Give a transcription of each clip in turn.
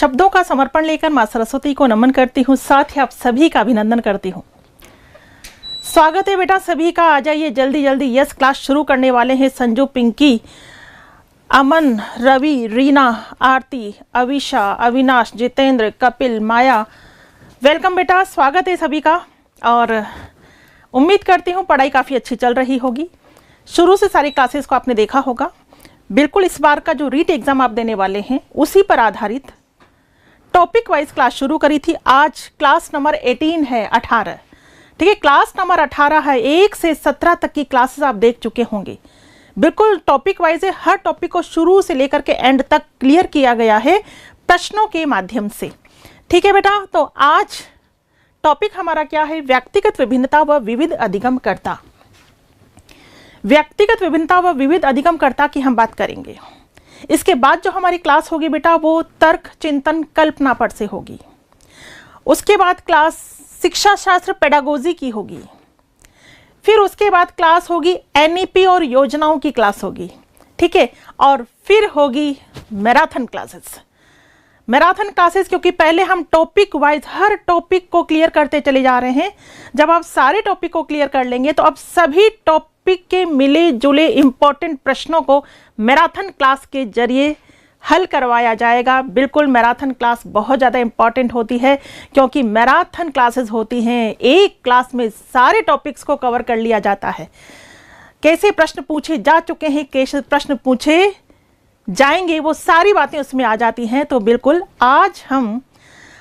शब्दों का समर्पण लेकर मां सरस्वती को नमन करती हूँ, साथ ही आप सभी का अभिनंदन करती हूँ। स्वागत है बेटा सभी का। आ जाइए जल्दी जल्दी। यस, क्लास शुरू करने वाले हैं। संजू, पिंकी, अमन, रवि, रीना, आरती, अविशा, अविनाश, जितेंद्र, कपिल, माया, वेलकम बेटा, स्वागत है सभी का। और उम्मीद करती हूँ पढ़ाई काफ़ी अच्छी चल रही होगी। शुरू से सारी क्लासेस को आपने देखा होगा। बिल्कुल इस बार का जो रीट एग्ज़ाम आप देने वाले हैं उसी पर आधारित टॉपिक वाइज क्लास शुरू करी थी। आज क्लास नंबर 18 है, 18, ठीक है। क्लास नंबर 18 है। 1 से 17 तक की क्लासेस आप देख चुके होंगे। बिल्कुल टॉपिक वाइज है। हर टॉपिक को शुरू से लेकर के एंड तक क्लियर किया गया है प्रश्नों के माध्यम से, ठीक है बेटा। तो आज टॉपिक हमारा क्या है? व्यक्तिगत विभिन्नता व विविध अधिगमकर्ता। व्यक्तिगत विभिन्नता व विविध अधिगमकर्ता की हम बात करेंगे। इसके बाद जो हमारी क्लास होगी बेटा वो तर्क, चिंतन, कल्पना पर से होगी। उसके बाद क्लास शिक्षा शास्त्र, पेडागोजी की होगी। फिर उसके बाद क्लास होगी एनईपी और योजनाओं की क्लास होगी, ठीक है। और फिर होगी मैराथन क्लासेस। मैराथन क्लासेस क्योंकि पहले हम टॉपिक वाइज हर टॉपिक को क्लियर करते चले जा रहे हैं। जब आप सारे टॉपिक को क्लियर कर लेंगे तो अब सभी टॉपिक के मिले जुले इंपॉर्टेंट प्रश्नों को मैराथन क्लास के जरिए हल करवाया जाएगा। बिल्कुल मैराथन क्लास बहुत ज़्यादा इंपॉर्टेंट होती है क्योंकि मैराथन क्लासेस होती हैं, एक क्लास में सारे टॉपिक्स को कवर कर लिया जाता है। कैसे प्रश्न पूछे जा चुके हैं, कैसे प्रश्न पूछे जाएंगे, वो सारी बातें उसमें आ जाती हैं। तो बिल्कुल आज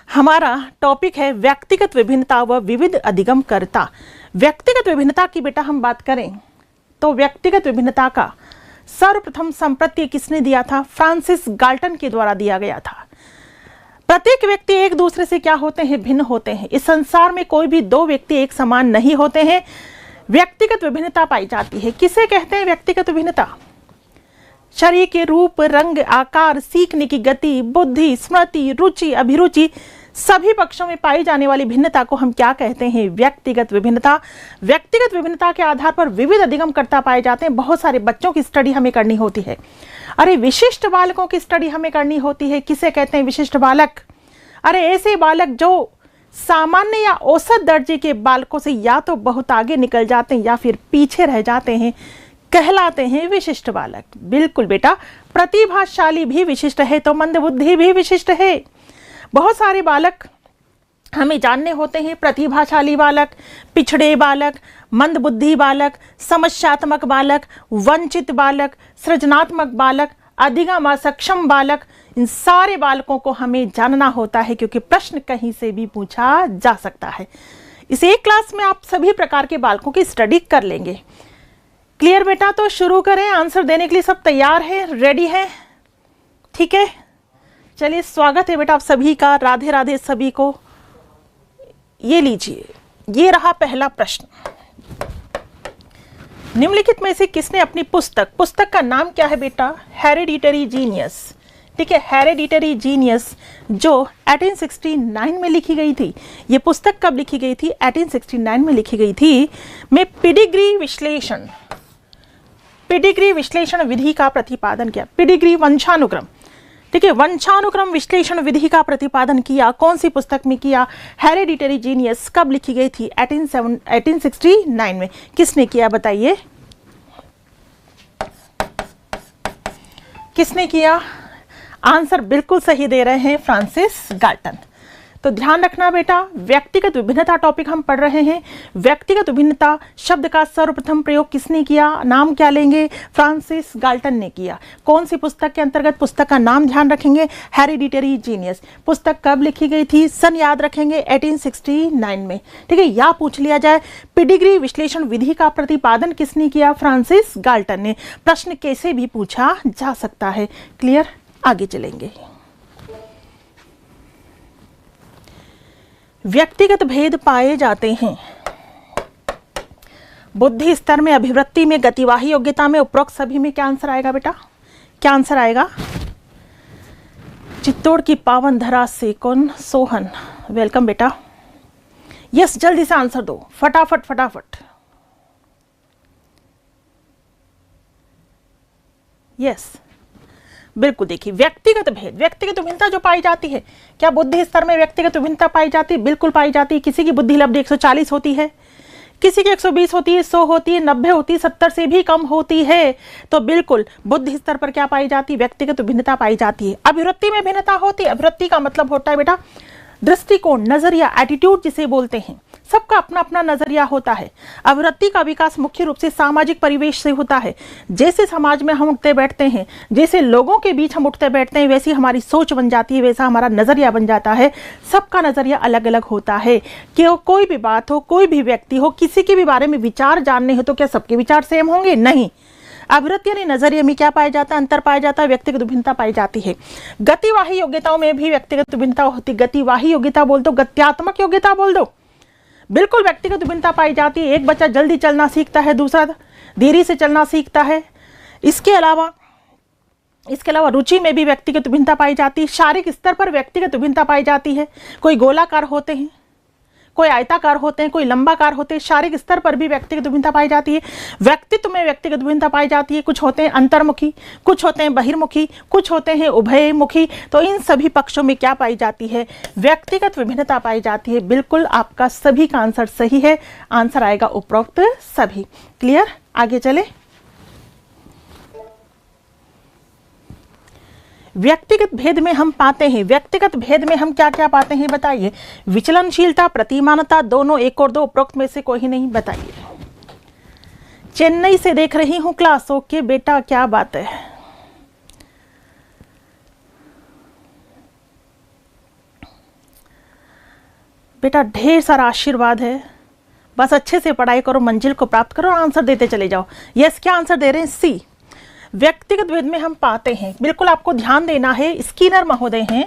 हमारा टॉपिक है व्यक्तिगत विभिन्नता व विविध अधिगमकर्ता। व्यक्तिगत विभिन्नता की बेटा हम बात करें तो व्यक्तिगत विभिन्नता का सर्वप्रथम संप्रत्यय किसने दिया था? फ्रांसिस गाल्टन के द्वारा दिया गया था। प्रत्येक व्यक्ति एक दूसरे से क्या होते हैं? भिन्न होते हैं। इस संसार में कोई भी दो व्यक्ति एक समान नहीं होते हैं। व्यक्तिगत विभिन्नता पाई जाती है। किसे कहते हैं व्यक्तिगत विभिन्नता? शरीर के रूप, रंग, आकार, सीखने की गति, बुद्धि, स्मृति, रुचि, अभिरुचि सभी पक्षों में पाई जाने वाली भिन्नता को हम क्या कहते हैं? व्यक्तिगत विभिन्नता। व्यक्तिगत विभिन्नता के आधार पर विविध अधिगमकर्ता पाए जाते हैं। बहुत सारे बच्चों की स्टडी हमें करनी होती है। अरे विशिष्ट बालकों की स्टडी हमें करनी होती है। किसे कहते हैं विशिष्ट बालक? अरे ऐसे बालक जो सामान्य या औसत दर्जे के बालकों से या तो बहुत आगे निकल जाते हैं या फिर पीछे रह जाते हैं, कहलाते हैं विशिष्ट बालक। बिल्कुल बेटा, प्रतिभाशाली भी विशिष्ट है तो मंदबुद्धि भी विशिष्ट है। बहुत सारे बालक हमें जानने होते हैं। प्रतिभाशाली बालक, पिछड़े बालक, मंदबुद्धि बालक, समस्यात्मक बालक, वंचित बालक, सृजनात्मक बालक, अधिगम अक्षम बालक, इन सारे बालकों को हमें जानना होता है क्योंकि प्रश्न कहीं से भी पूछा जा सकता है। इस एक क्लास में आप सभी प्रकार के बालकों की स्टडी कर लेंगे। क्लियर बेटा? तो शुरू करें। आंसर देने के लिए सब तैयार है, रेडी है? ठीक है, चलिए स्वागत है बेटा आप सभी का। राधे राधे सभी को। ये लीजिए, ये रहा पहला प्रश्न। निम्नलिखित में से किसने अपनी पुस्तक का नाम क्या है बेटा? हेरेडिटरी जीनियस, ठीक है। हेरेडिटरी जीनियस जो 1869 में लिखी गई थी। ये पुस्तक कब लिखी गई थी? 1869 में लिखी गई थी। में पेडिग्री विश्लेषण विधि का प्रतिपादन किया। पेडिग्री वंशानुक्रम, ठीक है, वंशानुक्रम विश्लेषण विधि का प्रतिपादन किया। कौन सी पुस्तक में किया? हेरेडिटरी जीनियस कब लिखी गई थी? 1869 में। किसने किया बताइए? किसने किया? आंसर बिल्कुल सही दे रहे हैं, फ्रांसिस गाल्टन। तो ध्यान रखना बेटा, व्यक्तिगत विभिन्नता टॉपिक हम पढ़ रहे हैं। व्यक्तिगत विभिन्नता शब्द का सर्वप्रथम प्रयोग किसने किया? नाम क्या लेंगे? फ्रांसिस गाल्टन ने किया। कौन सी पुस्तक के अंतर्गत? पुस्तक का नाम ध्यान रखेंगे, हेरेडिटरी जीनियस। पुस्तक कब लिखी गई थी? सन याद रखेंगे, 1869 में, ठीक है। या पूछ लिया जाए पेडिग्री विश्लेषण विधि का प्रतिपादन किसने किया? फ्रांसिस गाल्टन ने। प्रश्न कैसे भी पूछा जा सकता है। क्लियर? आगे चलेंगे। व्यक्तिगत भेद पाए जाते हैं बुद्धि स्तर में, अभिवृत्ति में, गतिवाही योग्यता में। उपरोक्त सभी में क्या आंसर आएगा बेटा? क्या आंसर आएगा? चित्तौड़ की पावन धरा से कौन? सोहन, वेलकम बेटा। यस, जल्दी से आंसर दो, फटाफट फटाफट। यस, बिल्कुल देखिए, व्यक्तिगत भेद, व्यक्तिगत विभिन्नता जो पाई जाती है, क्या बुद्धि स्तर में व्यक्तिगत विभिन्नता पाई जाती है? बिल्कुल पाई जाती है। किसी की बुद्धि लब्धि 140 होती है, किसी की 120 होती है, 100 होती है, 90 होती है, 70 से भी कम होती है। तो बिल्कुल बुद्धि स्तर पर क्या पाई जाती है? व्यक्तिगत भिन्नता पाई जाती है। अभिवृत्ति में भिन्नता होती है। अभिवृत्ति का मतलब होता है बेटा दृष्टिकोण, नजरिया, एटीट्यूड जिसे बोलते हैं। सबका अपना अपना नजरिया होता है। अभिवृत्ति का विकास मुख्य रूप से सामाजिक परिवेश से होता है। जैसे समाज में हम उठते बैठते हैं, जैसे लोगों के बीच हम उठते बैठते हैं, वैसी हमारी सोच बन जाती है, वैसा हमारा नजरिया बन जाता है। सबका नजरिया अलग अलग होता है। कि कोई भी बात हो, कोई भी व्यक्ति हो, किसी के भी बारे में विचार जानने हो तो क्या सबके विचार सेम होंगे? नहीं। अभिवृत्ति यानी नजरिए में क्या पाया जाता है? अंतर पाया जाता है, व्यक्तिगत भिन्नता पाई जाती है। गतिवाही योग्यताओं में भी व्यक्तिगत भिन्नता होती है। गतिवाही योग्यता बोल दो, गत्यात्मक योग्यता बोल दो, बिल्कुल व्यक्तिगत भिन्नता पाई जाती है। एक बच्चा जल्दी चलना सीखता है, दूसरा देरी से चलना सीखता है। इसके अलावा रुचि में भी व्यक्तिगत भिन्नता पाई जाती है। शारीरिक स्तर पर व्यक्तिगत भिन्नता पाई जाती है। कोई गोलाकार होते हैं, कोई आयताकार होते हैं, कोई लंबाकार होते हैं। शारीरिक स्तर पर भी व्यक्तिगत भिन्नता पाई जाती है। व्यक्तित्व में व्यक्तिगत भिन्नता पाई जाती है। कुछ होते हैं अंतर्मुखी, कुछ होते हैं बहिर्मुखी, कुछ होते हैं उभयमुखी। तो इन सभी पक्षों में क्या पाई जाती है? व्यक्तिगत विभिन्नता पाई जाती है। बिल्कुल आपका सभी का आंसर सही है। आंसर आएगा उपरोक्त सभी। क्लियर? आगे चले। व्यक्तिगत भेद में हम पाते हैं, व्यक्तिगत भेद में हम क्या क्या पाते हैं बताइए? विचलनशीलता, प्रतिमानता, दोनों, एक और दो, उपरोक्त में से कोई नहीं, बताइए। चेन्नई से देख रही हूं क्लास। ओके बेटा, क्या बात है। बेटा ढेर सारा आशीर्वाद है, बस अच्छे से पढ़ाई करो, मंजिल को प्राप्त करो, आंसर देते चले जाओ। यस, क्या आंसर दे रहे हैं? सी। व्यक्तिगत भेद में हम पाते हैं। बिल्कुल आपको ध्यान देना है। स्किनर महोदय हैं,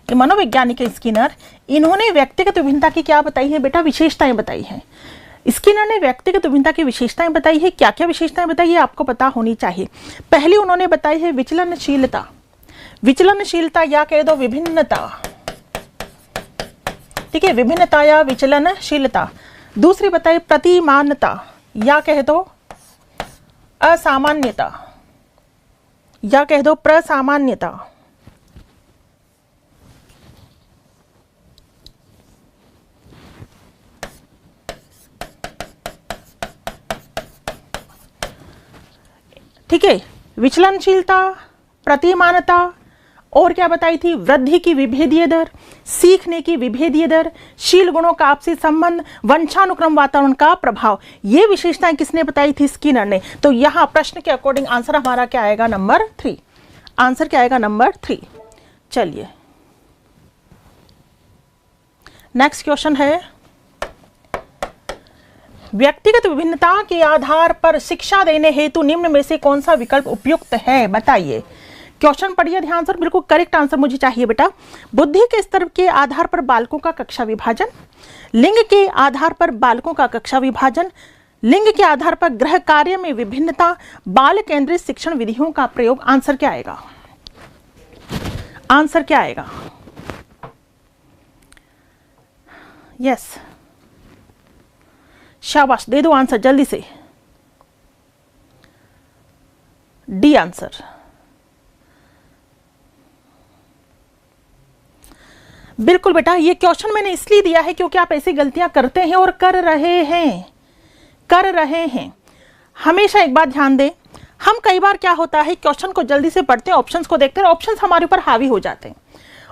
ये मनोवैज्ञानिक है स्किनर। इन्होंने व्यक्तिगत विभिन्नता की क्या बताई है बेटा? विशेषताएं बताई हैं। स्किनर ने व्यक्तिगत विभिन्नता की विशेषताएं बताई है। क्या क्या विशेषताएं बताई है आपको पता होनी चाहिए। पहली उन्होंने बताई है विचलनशीलता। विचलनशीलता या कह दो विभिन्नता, ठीक है, विभिन्नता या विचलनशीलता। दूसरी बताई प्रतिमानता या कह दो असामान्यता या कह दो प्रसामान्यता। ठीक है, विचलनशीलता, प्रतिमानता, और क्या बताई थी? वृद्धि की विभेदीय दर, सीखने की विभेदीय दर, शील गुणों का आपसी संबंध, वंशानुक्रम वातावरण का प्रभाव। ये विशेषताएं किसने बताई थी? स्किनर ने। तो यहां प्रश्न के अकॉर्डिंग आंसर हमारा क्या आएगा? नंबर 3। आंसर क्या आएगा? नंबर 3। चलिए नेक्स्ट क्वेश्चन है, व्यक्तिगत विभिन्नता के आधार पर शिक्षा देने हेतु निम्न में से कौन सा विकल्प उपयुक्त है? बताइए। क्वेश्चन पढ़िए ध्यान से, बिल्कुल करेक्ट आंसर मुझे चाहिए बेटा। बुद्धि के स्तर के आधार पर बालकों का कक्षा विभाजन, लिंग के आधार पर बालकों का कक्षा विभाजन, लिंग के आधार पर गृह कार्य में विभिन्नता, बाल केंद्रित शिक्षण विधियों का प्रयोग। आंसर क्या आएगा? आंसर क्या आएगा? यस, शाबाश, दे दो आंसर जल्दी से। D answer. बिल्कुल बेटा, ये क्वेश्चन मैंने इसलिए दिया है क्योंकि आप ऐसी गलतियां करते हैं और कर रहे हैं। हमेशा एक बात ध्यान दें, हम कई बार क्या होता है, क्वेश्चन को जल्दी से पढ़ते हैं, ऑप्शंस को देखते हैं, ऑप्शंस हमारे ऊपर हावी हो जाते हैं।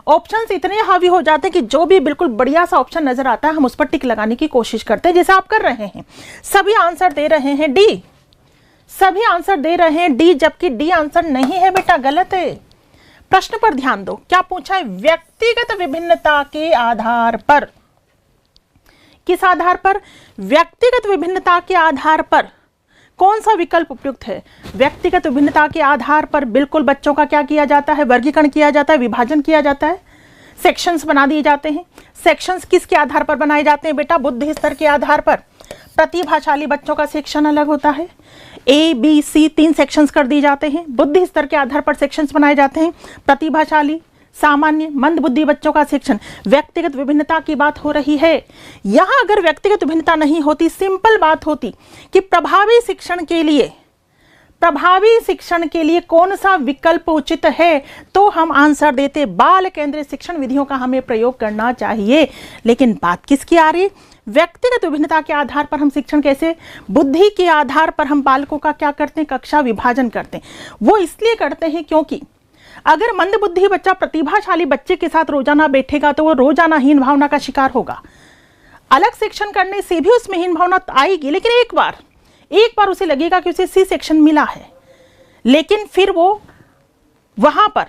ऑप्शंस इतने हावी हो जाते हैं कि जो भी बिल्कुल बढ़िया सा ऑप्शन नजर आता है हम उस पर टिक लगाने की कोशिश करते हैं, जैसे आप कर रहे हैं। सभी आंसर दे रहे हैं डी, सभी आंसर दे रहे हैं डी, जबकि डी आंसर नहीं है बेटा, गलत है। प्रश्न पर ध्यान दो, क्या पूछा है? व्यक्तिगत विभिन्नता के आधार पर। किस आधार पर? व्यक्तिगत विभिन्नता के आधार पर कौन सा विकल्प उपयुक्त है? व्यक्तिगत विभिन्नता के आधार पर बिल्कुल बच्चों का क्या किया जाता है? वर्गीकरण किया जाता है, विभाजन किया जाता है, सेक्शंस बना दिए जाते हैं। सेक्शंस किसके आधार पर बनाए जाते हैं बेटा? बुद्धि स्तर के आधार पर। प्रतिभाशाली बच्चों का सेक्शन अलग होता है, ए बी सी 3 सेक्शंस कर दिए जाते हैं। बुद्धि स्तर के आधार पर सेक्शंस बनाए जाते हैं, प्रतिभाशाली, सामान्य, मंद बुद्धि बच्चों का सेक्शन। व्यक्तिगत विभिन्नता की बात हो रही है। यहां अगर व्यक्तिगत विभिन्नता नहीं होती, सिंपल बात होती कि प्रभावी शिक्षण के लिए प्रभावी शिक्षण के लिए कौन सा विकल्प उचित है, तो हम आंसर देते बाल केंद्रित शिक्षण विधियों का हमें प्रयोग करना चाहिए। लेकिन बात किसकी आ रही? व्यक्तिगत विभिन्नता के आधार पर हम शिक्षण कैसे, बुद्धि के आधार पर हम बालकों का क्या करते हैं, कक्षा विभाजन करते हैं। वो इसलिए करते हैं क्योंकि अगर मंदबुद्धि बच्चा प्रतिभाशाली बच्चे के साथ रोजाना बैठेगा तो वो रोजाना हीन भावना का शिकार होगा। अलग शिक्षण करने से भी उसमें हीन भावना आएगी, लेकिन एक बार उसे लगेगा कि उसे सी सेक्शन मिला है, लेकिन फिर वो वहां पर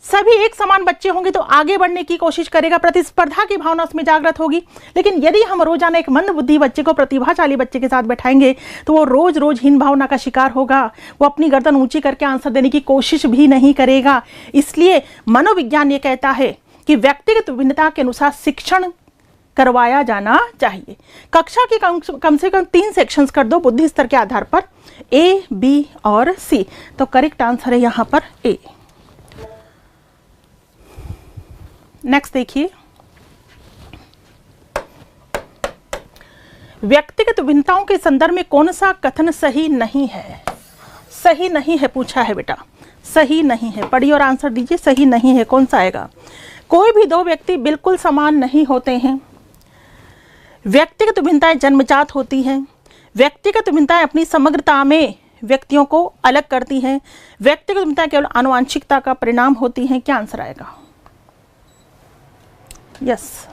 सभी एक समान बच्चे होंगे तो आगे बढ़ने की कोशिश करेगा, प्रतिस्पर्धा की भावना उसमें जागृत होगी। लेकिन यदि हम रोजाना एक मंदबुद्धि बच्चे को प्रतिभाशाली बच्चे के साथ बैठाएंगे तो वो रोज रोज हीन भावना का शिकार होगा, वो अपनी गर्दन ऊंची करके आंसर देने की कोशिश भी नहीं करेगा। इसलिए मनोविज्ञान ये कहता है कि व्यक्तिगत विभिन्नता के अनुसार शिक्षण करवाया जाना चाहिए। कक्षा की कम से कम 3 सेक्शंस कर दो बुद्धि स्तर के आधार पर, A, B और C। तो करेक्ट आंसर है यहां पर A। नेक्स्ट देखिए, व्यक्तिगत भिन्नताओं के संदर्भ में कौन सा कथन सही नहीं है? सही नहीं है पूछा है बेटा, सही नहीं है। पढ़िए और आंसर दीजिए। सही नहीं है कौन सा आएगा? कोई भी 2 व्यक्ति बिल्कुल समान नहीं होते हैं। व्यक्तिगत भिन्नताएं जन्मजात होती हैं। व्यक्तिगत भिन्नताएं अपनी समग्रता में व्यक्तियों को अलग करती हैं। व्यक्तिगत भिन्नताएं केवल आनुवंशिकता का परिणाम होती हैं। क्या आंसर आएगा? यस।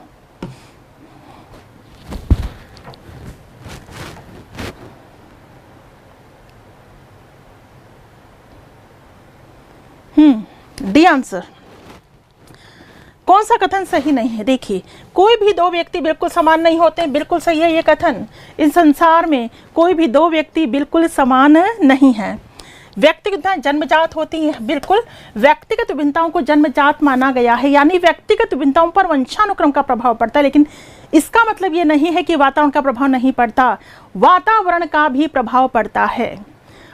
D answer. कौन सा कथन सही नहीं है? देखिए, कोई भी 2 व्यक्ति बिल्कुल समान नहीं होते। बिल्कुल सही है ये कथन। इस संसार में कोई भी 2 व्यक्ति बिल्कुल समान नहीं है। व्यक्तिगत भिन्नताएं जन्मजात होती हैं। बिल्कुल, व्यक्तिगत भिन्नताओं को जन्मजात माना गया है, यानी व्यक्तिगत भिन्नताओं पर वंशानुक्रम का प्रभाव पड़ता है। लेकिन इसका मतलब ये नहीं है कि वातावरण का प्रभाव नहीं पड़ता, वातावरण का भी प्रभाव पड़ता है।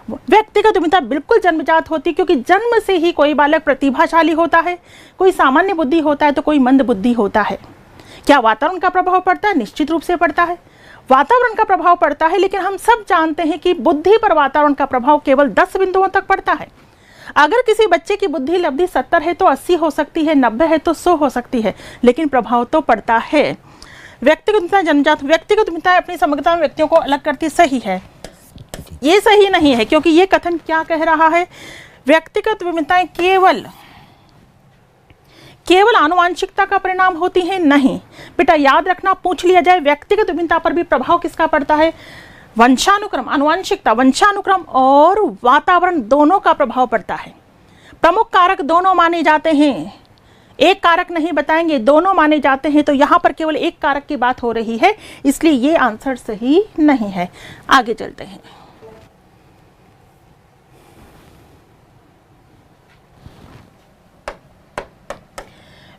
व्यक्तिगत भिन्नता बिल्कुल जन्मजात होती, क्योंकि जन्म से ही कोई बालक प्रतिभाशाली होता है, कोई सामान्य बुद्धि होता है तो कोई मंद बुद्धि होता है। क्या वातावरण का प्रभाव पड़ता है? निश्चित रूप से पड़ता है, वातावरण का प्रभाव पड़ता है। लेकिन हम सब जानते हैं कि बुद्धि पर वातावरण का प्रभाव केवल 10 बिंदुओं तक पड़ता है। अगर किसी बच्चे की बुद्धि लब्धि 70 है तो 80 हो सकती है, 90 है तो 100 हो सकती है, लेकिन प्रभाव तो पड़ता है। व्यक्तिगत भिन्नता जन्मजात, व्यक्तिगत भिन्नताएं अपनी समग्रता में व्यक्तियों को अलग करती, सही है। ये सही नहीं है, क्योंकि ये कथन क्या कह रहा है? व्यक्तिगत विभिन्नताएं केवल आनुवंशिकता का परिणाम होती हैं। नहीं बेटा, याद रखना, पूछ लिया जाए व्यक्तिगत विभिन्नता पर भी प्रभाव किसका पड़ता है? वंशानुक्रम, आनुवंशिकता, वंशानुक्रम और वातावरण दोनों का प्रभाव पड़ता है। प्रमुख कारक दोनों माने जाते हैं, एक कारक नहीं बताएंगे, दोनों माने जाते हैं। तो यहां पर केवल एक कारक की बात हो रही है, इसलिए ये आंसर सही नहीं है। आगे चलते हैं।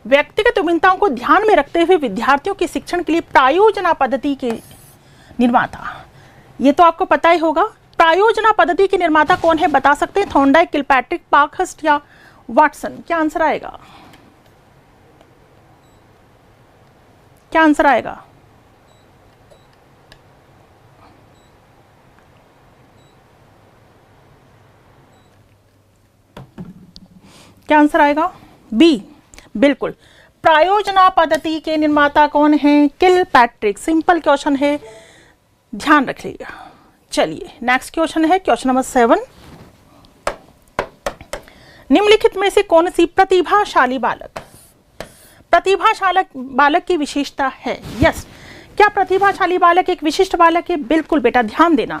व्यक्तिगत विभिन्नताओं को ध्यान में रखते हुए विद्यार्थियों के शिक्षण के लिए प्रायोजना पद्धति के निर्माता, ये तो आपको पता ही होगा। प्रायोजना पद्धति के निर्माता कौन है बता सकते हैं? थॉर्नडाइक, किलपैट्रिक, पार्कहर्स्ट या वाटसन? क्या आंसर आएगा? क्या आंसर आएगा? क्या आंसर आएगा? बी। बिल्कुल, प्रायोजना पद्धति के निर्माता कौन है? किलपैट्रिक। सिंपल क्वेश्चन है, ध्यान रख लीजिएगा। चलिए नेक्स्ट क्वेश्चन है, क्वेश्चन नंबर 7। निम्नलिखित में से कौन सी प्रतिभाशाली बालक की विशेषता है? यस। क्या प्रतिभाशाली बालक एक विशिष्ट बालक है? बिल्कुल बेटा, ध्यान देना,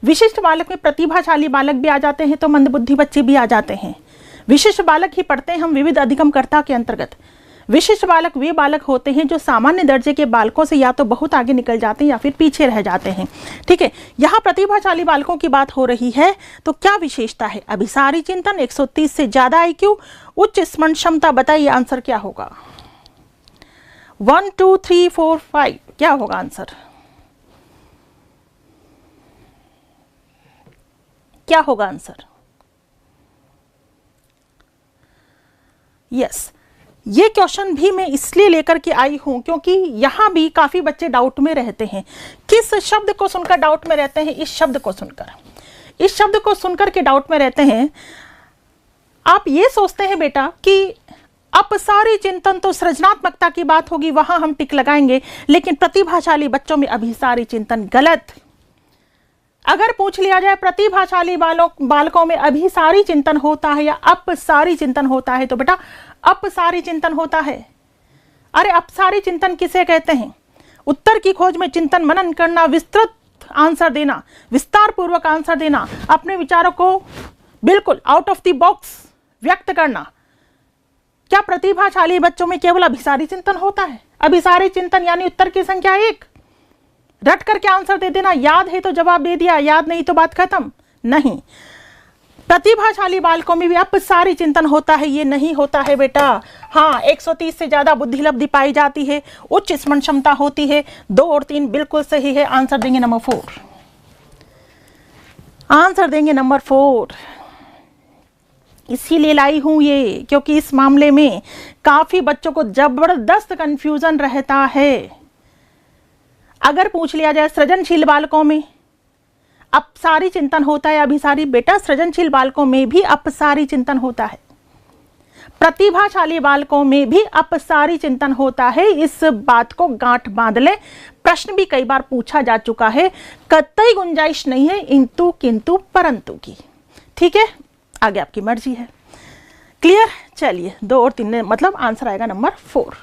विशिष्ट बालक में प्रतिभाशाली बालक भी आ जाते हैं तो मंदबुद्धि बच्चे भी आ जाते हैं। विशिष्ट बालक ही पढ़ते हैं हम विविध अधिगमकर्ता के अंतर्गत। विशिष्ट बालक वे बालक होते हैं जो सामान्य दर्जे के बालकों से या तो बहुत आगे निकल जाते हैं या फिर पीछे रह जाते हैं। ठीक है, यहाँ प्रतिभाशाली बालकों की बात हो रही है, तो क्या विशेषता है? अभिसारी चिंतन, 130 से ज्यादा IQ, उच्च स्मरण क्षमता। बताइए आंसर क्या होगा? 1 2 3 4 5 क्या होगा आंसर? क्या होगा आंसर? यस। ये क्वेश्चन भी मैं इसलिए लेकर के आई हूं क्योंकि यहां भी काफी बच्चे डाउट में रहते हैं। किस शब्द को सुनकर डाउट में रहते हैं? इस शब्द को सुनकर। इस शब्द को सुनकर के डाउट में रहते हैं। आप ये सोचते हैं बेटा कि अपसारी चिंतन तो सृजनात्मकता की बात होगी, वहां हम टिक लगाएंगे, लेकिन प्रतिभाशाली बच्चों में अभिसारी चिंतन गलत। अगर पूछ लिया जाए प्रतिभाशाली बालकों में अभिसारी चिंतन होता है या अपसारी चिंतन होता है, तो बेटा अपसारी चिंतन होता है। अरे अपसारी चिंतन किसे कहते हैं? उत्तर की खोज में चिंतन मनन करना, विस्तृत आंसर देना, विस्तार पूर्वक आंसर देना, अपने विचारों को बिल्कुल आउट ऑफ द बॉक्स व्यक्त करना। क्या प्रतिभाशाली बच्चों में केवल अभिसारी चिंतन होता है? अभिसारी चिंतन यानी उत्तर की संख्या 1, रट करके आंसर दे देना, याद है तो जवाब दे दिया, याद नहीं तो बात खत्म। नहीं, प्रतिभाशाली बालकों में भी अपसारी चिंतन होता है, ये नहीं होता है बेटा। हाँ, 130 से ज्यादा बुद्धिलब्धि पाई जाती है, उच्च स्मरण क्षमता होती है। 2 और 3 बिल्कुल सही है। आंसर देंगे नंबर 4। आंसर देंगे नंबर 4। इसीलिए लाई हूं ये, क्योंकि इस मामले में काफी बच्चों को जबरदस्त कंफ्यूजन रहता है। अगर पूछ लिया जाए सृजनशील बालकों में अपसारी चिंतन होता है अभिसारी, बेटा सृजनशील बालकों में भी अपसारी चिंतन होता है, प्रतिभाशाली बालकों में भी अपसारी चिंतन होता है। इस बात को गांठ बांध ले, प्रश्न भी कई बार पूछा जा चुका है, कतई गुंजाइश नहीं है इंतु किंतु परंतु की। ठीक है, आगे आपकी मर्जी है। क्लियर? चलिए 2 और 3 मतलब आंसर आएगा नंबर 4।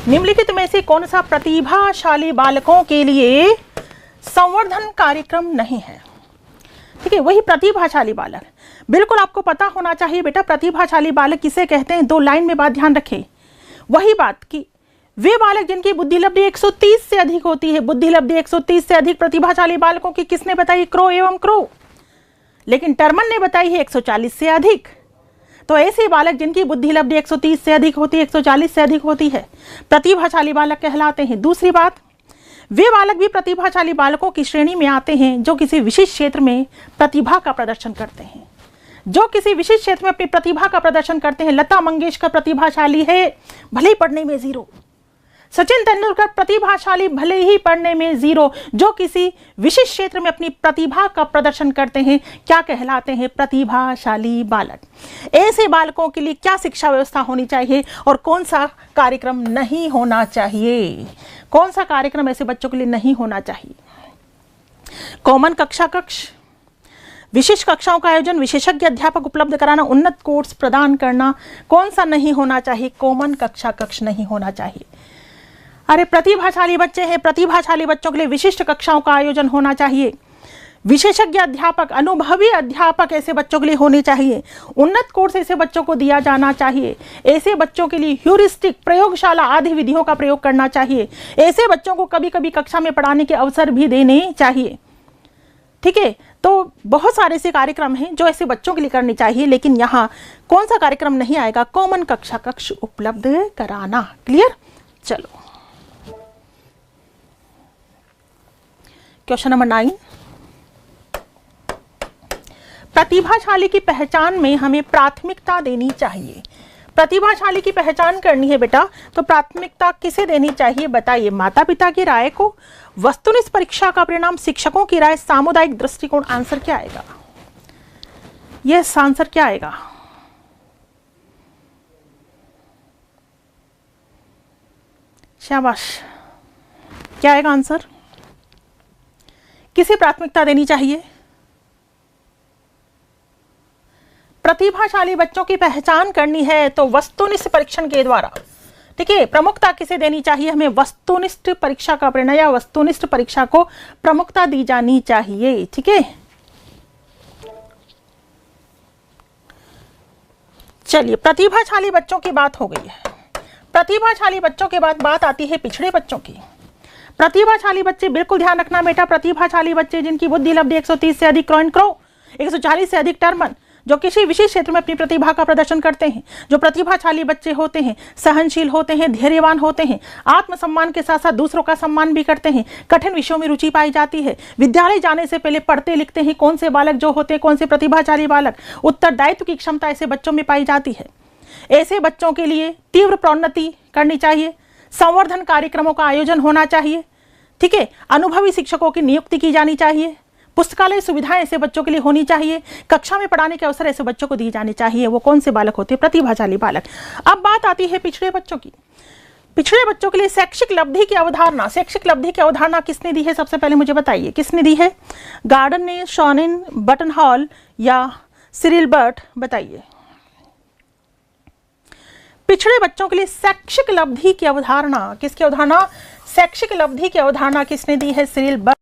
निम्नलिखित में से कौन सा प्रतिभाशाली बालकों के लिए संवर्धन कार्यक्रम नहीं है? ठीक है, वही प्रतिभाशाली बालक। बिल्कुल आपको पता होना चाहिए बेटा प्रतिभाशाली बालक किसे कहते हैं। 2 लाइन में बात ध्यान रखें। वही बात कि वे बालक जिनकी बुद्धिलब्धि 130 से अधिक होती है। बुद्धिलब्धि 130 से अधिक प्रतिभाशाली बालकों की किसने बताई? क्रो एवं क्रो। लेकिन टर्मन ने बताई है 140 से अधिक। तो ऐसे बालक जिनकी बुद्धिलब्धि 130 से अधिक होती है, 140 से अधिक होती है, प्रतिभाशाली बालक कहलाते हैं। दूसरी बात, वे बालक भी प्रतिभाशाली बालकों की श्रेणी में आते हैं जो किसी विशिष्ट क्षेत्र में प्रतिभा का प्रदर्शन करते हैं। जो किसी विशिष्ट क्षेत्र में अपनी प्रतिभा का प्रदर्शन करते हैं। लता मंगेशकर प्रतिभाशाली है, भले ही पढ़ने में 0। सचिन तेंदुलकर प्रतिभाशाली, भले ही पढ़ने में 0। जो किसी विशिष्ट क्षेत्र में अपनी प्रतिभा का प्रदर्शन करते हैं, क्या कहलाते हैं? प्रतिभाशाली बालक। ऐसे बालकों के लिए क्या शिक्षा व्यवस्था होनी चाहिए और कौन सा कार्यक्रम नहीं होना चाहिए? कौन सा कार्यक्रम ऐसे बच्चों के लिए नहीं होना चाहिए? कॉमन कक्षा कक्ष, विशिष्ट कक्षाओं का आयोजन, विशेषज्ञ अध्यापक उपलब्ध कराना, उन्नत कोर्स प्रदान करना, कौन सा नहीं होना चाहिए? कॉमन कक्षा कक्ष नहीं होना चाहिए। अरे प्रतिभाशाली बच्चे हैं, प्रतिभाशाली बच्चों के लिए विशिष्ट कक्षाओं का आयोजन होना चाहिए। विशेषज्ञ अध्यापक, अनुभवी अध्यापक ऐसे बच्चों के लिए होने चाहिए। उन्नत कोर्स ऐसे बच्चों को दिया जाना चाहिए। ऐसे बच्चों के लिए ह्यूरिस्टिक, प्रयोगशाला आदि विधियों का प्रयोग करना चाहिए। ऐसे बच्चों को कभी कभी कक्षा में पढ़ाने के अवसर भी देने चाहिए। ठीक है, तो बहुत सारे ऐसे कार्यक्रम हैं जो ऐसे बच्चों के लिए करने चाहिए, लेकिन यहाँ कौन सा कार्यक्रम नहीं आएगा? कॉमन कक्षा कक्ष उपलब्ध कराना। क्लियर? चलो क्वेश्चन नंबर 9। प्रतिभाशाली की पहचान में हमें प्राथमिकता देनी चाहिए। प्रतिभाशाली की पहचान करनी है बेटा, तो प्राथमिकता किसे देनी चाहिए बताइए? माता पिता की राय को, वस्तुनिष्ठ परीक्षा का परिणाम, शिक्षकों की राय, सामुदायिक दृष्टिकोण। आंसर क्या आएगा? यस, आंसर क्या आएगा? शाबाश, क्या आएगा आंसर? किसे प्राथमिकता देनी चाहिए? प्रतिभाशाली बच्चों की पहचान करनी है तो वस्तुनिष्ठ परीक्षण के द्वारा। ठीक है, प्रमुखता किसे देनी चाहिए? हमें वस्तुनिष्ठ परीक्षा का परिणाम या वस्तुनिष्ठ परीक्षा को प्रमुखता दी जानी चाहिए। ठीक है, चलिए प्रतिभाशाली बच्चों की बात हो गई है। प्रतिभाशाली बच्चों के बाद बात आती है पिछड़े बच्चों की। प्रतिभाशाली बच्चे, बिल्कुल ध्यान रखना बेटा, प्रतिभाशाली बच्चे जिनकी बुद्धिलब्धि 130 से अधिक क्रो एंड क्रो, 140 से अधिक टर्मन, जो किसी विशेष क्षेत्र में अपनी प्रतिभा का प्रदर्शन करते हैं। जो प्रतिभाशाली बच्चे होते हैं, सहनशील होते हैं, धैर्यवान होते हैं, आत्मसम्मान के साथ साथ दूसरों का सम्मान भी करते हैं, कठिन विषयों में रुचि पाई जाती है, विद्यालय जाने से पहले पढ़ते लिखते हैं। कौन से बालक जो होते हैं, कौन से प्रतिभाशाली बालक? उत्तरदायित्व की क्षमता ऐसे बच्चों में पाई जाती है। ऐसे बच्चों के लिए तीव्र प्रोन्नति करनी चाहिए, संवर्धन कार्यक्रमों का आयोजन होना चाहिए, ठीक है, अनुभवी शिक्षकों की नियुक्ति की जानी चाहिए, पुस्तकालय सुविधाएं ऐसे बच्चों के लिए होनी चाहिए, कक्षा में पढ़ाने के अवसर ऐसे बच्चों को दिए जाने चाहिए। वो कौन से बालक होते हैं? प्रतिभाशाली बालक। अब बात आती है पिछड़े बच्चों की। पिछड़े बच्चों के लिए शैक्षिक लब्धि की अवधारणा, शैक्षिक लब्धि की अवधारणा किसने दी है? सबसे पहले मुझे बताइए किसने दी है? गार्डन ने, शॉनिन, बटन हॉल या सिरिल बर्ट? बताइए। पिछड़े बच्चों के लिए शैक्षिक लब्धि की अवधारणा, किसकी अवधारणा? शैक्षिक लब्धि की अवधारणा किसने दी है? Cyril Burt.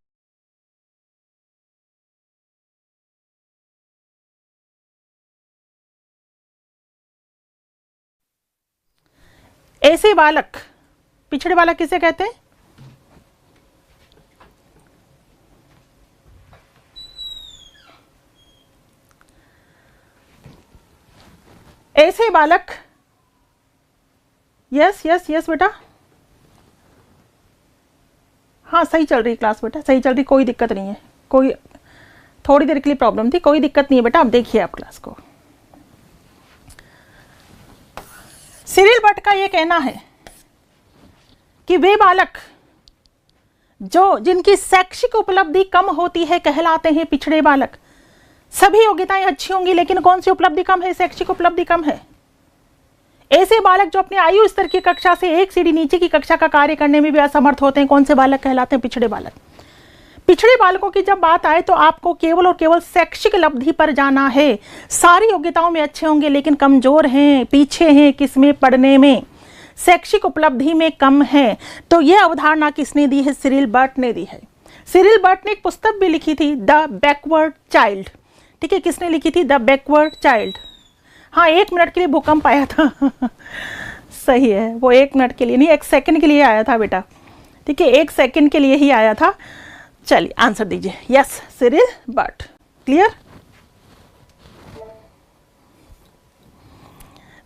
ऐसे बालक, पिछड़े बालक किसे कहते हैं? ऐसे बालक, यस यस यस बेटा, हाँ सही चल रही क्लास बेटा, सही चल रही, कोई दिक्कत नहीं है, कोई थोड़ी देर के लिए प्रॉब्लम थी, कोई दिक्कत नहीं है बेटा। आप देखिए आप क्लास को। सिरिल बर्ट का ये कहना है कि वे बालक जो जिनकी शैक्षिक उपलब्धि कम होती है कहलाते हैं पिछड़े बालक। सभी योग्यताएं अच्छी होंगी लेकिन कौन सी उपलब्धि कम है? शैक्षिक उपलब्धि कम है। ऐसे बालक जो अपने आयु स्तर की कक्षा से एक सीढ़ी नीचे की कक्षा का कार्य करने में भी असमर्थ होते हैं, कौन से बालक कहलाते हैं? पिछड़े बालक। पिछड़े बालकों की जब बात आए तो आपको केवल और केवल शैक्षिक लब्धि पर जाना है। सारी योग्यताओं में अच्छे होंगे लेकिन कमजोर हैं, पीछे हैं, किसमें? पढ़ने में, शैक्षिक उपलब्धि में कम है। तो यह अवधारणा किसने दी है? सिरिल बर्ट ने दी है। सिरिल बर्ट ने एक पुस्तक भी लिखी थी, द बैकवर्ड चाइल्ड। ठीक है, किसने लिखी थी? The backward child. हाँ, 1 मिनट के लिए भूकंप आया था सही है, वो 1 मिनट के लिए नहीं, 1 सेकंड के लिए आया था बेटा। ठीक है, 1 सेकंड के लिए ही आया था। चलिए आंसर दीजिए। Yes, Cyril Burt. Clear?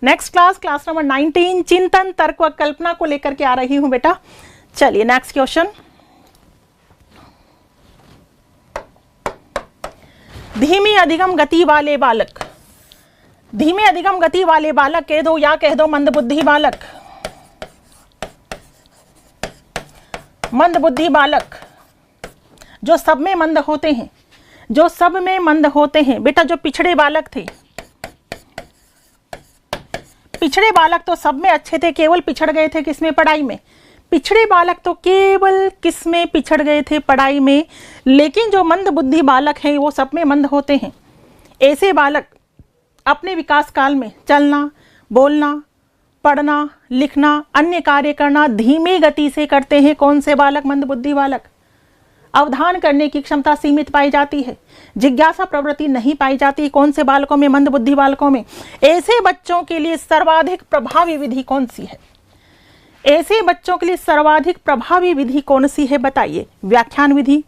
Next class number 19, चिंतन, तर्क व कल्पना को लेकर के आ रही हूं बेटा। चलिए नेक्स्ट क्वेश्चन। धीमी अधिगम गति वाले बालक, धीमे अधिगम गति वाले बालक कह दो या कह दो मंदबुद्धि बालक। मंदबुद्धि बालक जो सब में मंद होते हैं, जो सब में मंद होते हैं बेटा। जो पिछड़े बालक थे, पिछड़े बालक तो सब में अच्छे थे, केवल पिछड़ गए थे किसमें? पढ़ाई में। पिछड़े बालक तो केवल किसमें पिछड़ गए थे? पढ़ाई में। लेकिन जो मंद बुद्धि बालक हैं वो सब में मंद होते हैं। ऐसे बालक अपने विकास काल में चलना, बोलना, पढ़ना, लिखना, अन्य कार्य करना धीमी गति से करते हैं। कौन से बालक? मंद बुद्धि बालक। अवधान करने की क्षमता सीमित पाई जाती है, जिज्ञासा प्रवृत्ति नहीं पाई जाती। कौन से बालकों में? मंद बुद्धि बालकों में। ऐसे बच्चों के लिए सर्वाधिक प्रभावी विधि कौन सी है? ऐसे बच्चों के लिए सर्वाधिक प्रभावी विधि कौन सी है? बताइए। व्याख्यान विधि,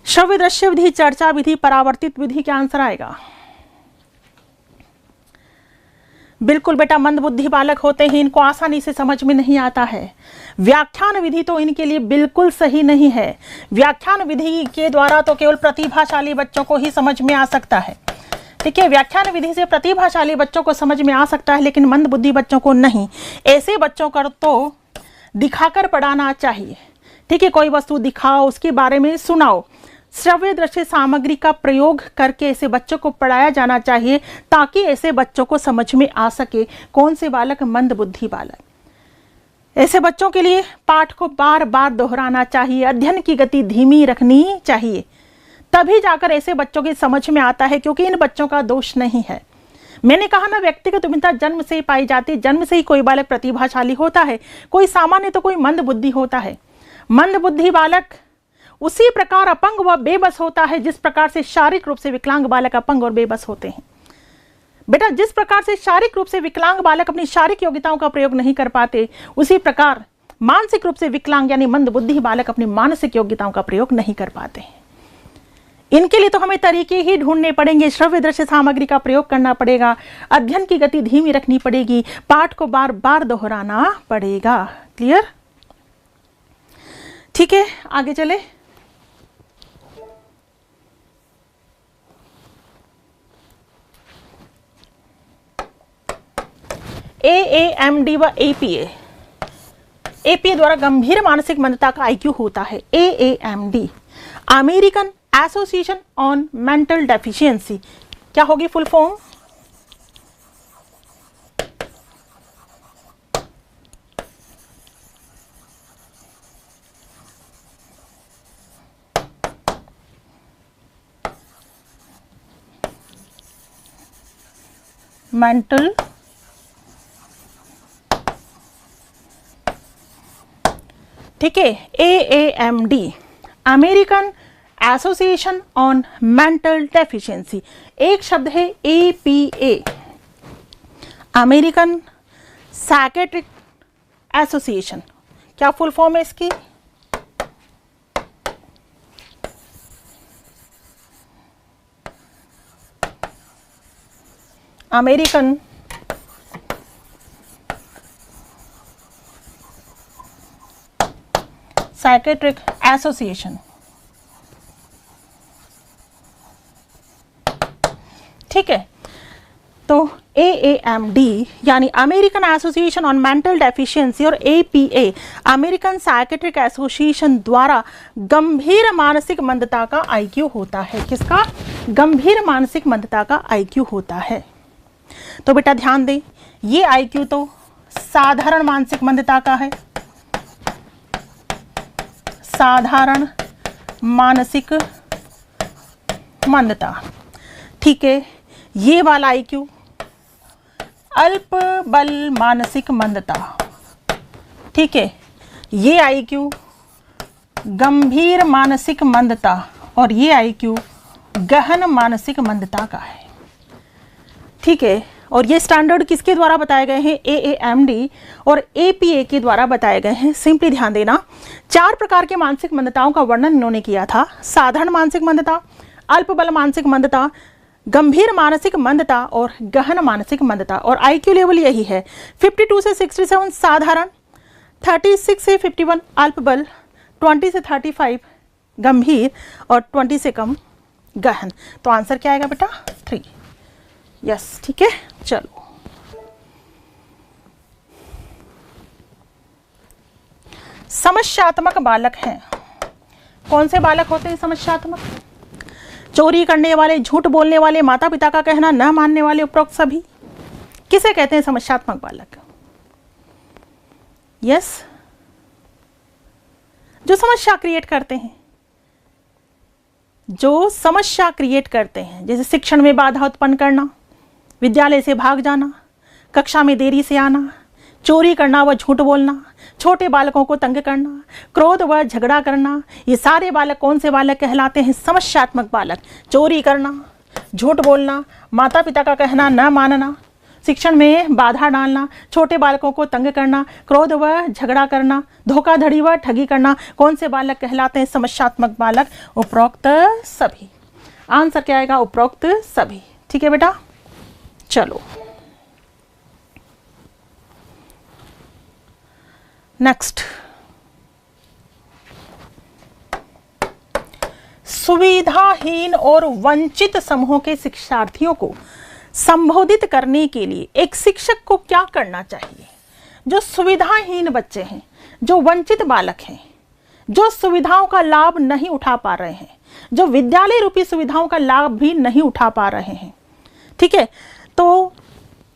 श्रव्य दृश्य विधि, चर्चा विधि, परावर्तित विधि? क्या आंसर आएगा? बिल्कुल बेटा, मंदबुद्धि बालक होते हैं, इनको आसानी से समझ में नहीं आता है। व्याख्यान विधि तो इनके लिए बिल्कुल सही नहीं है। व्याख्यान विधि के द्वारा तो केवल प्रतिभाशाली बच्चों को ही समझ में आ सकता है। ठीक है, व्याख्यान विधि से प्रतिभाशाली बच्चों को समझ में आ सकता है लेकिन मंदबुद्धि बच्चों को नहीं। ऐसे बच्चों को तो दिखाकर पढ़ाना चाहिए। ठीक है, कोई वस्तु दिखाओ, उसके बारे में सुनाओ। श्रव्य दृश्य सामग्री का प्रयोग करके ऐसे बच्चों को पढ़ाया जाना चाहिए ताकि ऐसे बच्चों को समझ में आ सके। कौन से बालक? मंदबुद्धि बालक। ऐसे बच्चों के लिए पाठ को बार बार दोहराना चाहिए, अध्ययन की गति धीमी रखनी चाहिए, तभी जाकर ऐसे बच्चों की समझ में आता है। क्योंकि इन बच्चों का दोष नहीं है। मैंने कहा ना, व्यक्तिगत भिन्नता जन्म से ही पाई जाती है। जन्म से ही कोई बालक प्रतिभाशाली होता है, कोई सामान्य तो कोई मंदबुद्धि होता है। मंदबुद्धि बालक उसी प्रकार अपंग व बेबस होता है जिस प्रकार से शारीरिक रूप से विकलांग बालक अपंग और बेबस होते हैं। बेटा, जिस प्रकार से शारीरिक रूप से विकलांग बालक अपनी शारीरिक योग्यताओं का प्रयोग नहीं कर पाते, उसी प्रकार मानसिक रूप से विकलांग यानी मंदबुद्धि बालक अपनी मानसिक योग्यताओं का प्रयोग नहीं कर पाते हैं। इनके लिए तो हमें तरीके ही ढूंढने पड़ेंगे। श्रव्य दृश्य सामग्री का प्रयोग करना पड़ेगा, अध्ययन की गति धीमी रखनी पड़ेगी, पाठ को बार बार दोहराना पड़ेगा। क्लियर? ठीक है, आगे चले। AAMD व APA, APA द्वारा गंभीर मानसिक मंदता का IQ होता है AAMD, American association on mental deficiency. क्या होगी फुल फॉर्म? मेंटल ठीक है, AAMD, American association on mental deficiency. एक शब्द है APA, अमेरिकन साइकेट्रिक एसोसिएशन। क्या फुल फॉर्म है इसकी? American psychiatric association. ठीक है, तो AAMD यानी American association on mental deficiency और APA अमेरिकन साइकेट्रिक एसोसिएशन द्वारा गंभीर मानसिक मंदता का IQ होता है। किसका? गंभीर मानसिक मंदता का IQ होता है। तो बेटा ध्यान दें, ये IQ तो साधारण मानसिक मंदता का है, साधारण मानसिक मंदता। ठीक है, ये वाला IQ अल्प बल मानसिक मंदता। ठीक है, ये IQ गंभीर मानसिक मंदता और ये IQ गहन मानसिक मंदता का है। ठीक है, और ये स्टैंडर्ड किसके द्वारा बताए गए हैं? AAMD और APA के द्वारा बताए गए हैं। सिंपली ध्यान देना, 4 प्रकार के मानसिक मंदताओं का वर्णन इन्होंने किया था। साधारण मानसिक मंदता, अल्प बल मानसिक मंदता, गंभीर मानसिक मंदता और गहन मानसिक मंदता। और IQ लेवल यही है, 52 से 67 साधारण, 36 से 51 अल्प बल, 20 से 35 गंभीर और 20 से कम गहन। तो आंसर क्या आएगा बेटा? 3। यस, ठीक है। चलो, समस्यात्मक बालक हैं। कौन से बालक होते हैं समस्यात्मक? चोरी करने वाले, झूठ बोलने वाले, माता पिता का कहना न मानने वाले, उपरोक्त सभी किसे कहते हैं समस्यात्मक बालक? यस, जो समस्या क्रिएट करते हैं, जो समस्या क्रिएट करते हैं, जैसे शिक्षण में बाधा उत्पन्न करना, विद्यालय से भाग जाना, कक्षा में देरी से आना, चोरी करना व झूठ बोलना, छोटे बालकों को तंग करना, क्रोध व झगड़ा करना, ये सारे बालक कौन से बालक कहलाते हैं? समस्यात्मक बालक। चोरी करना, झूठ बोलना, माता पिता का कहना न मानना, शिक्षण में बाधा डालना, छोटे बालकों को तंग करना, क्रोध व झगड़ा करना, धोखाधड़ी व ठगी करना, कौन से बालक कहलाते हैं समस्यात्मक बालक? उपरोक्त सभी। आंसर क्या आएगा? उपरोक्त सभी। ठीक है बेटा, चलो नेक्स्ट, सुविधाहीन और वंचित समूह के शिक्षार्थियों को संबोधित करने के लिए एक शिक्षक को क्या करना चाहिए? जो सुविधाहीन बच्चे हैं, जो वंचित बालक हैं, जो सुविधाओं का लाभ नहीं उठा पा रहे हैं, जो विद्यालय रूपी सुविधाओं का लाभ भी नहीं उठा पा रहे हैं, ठीक है, तो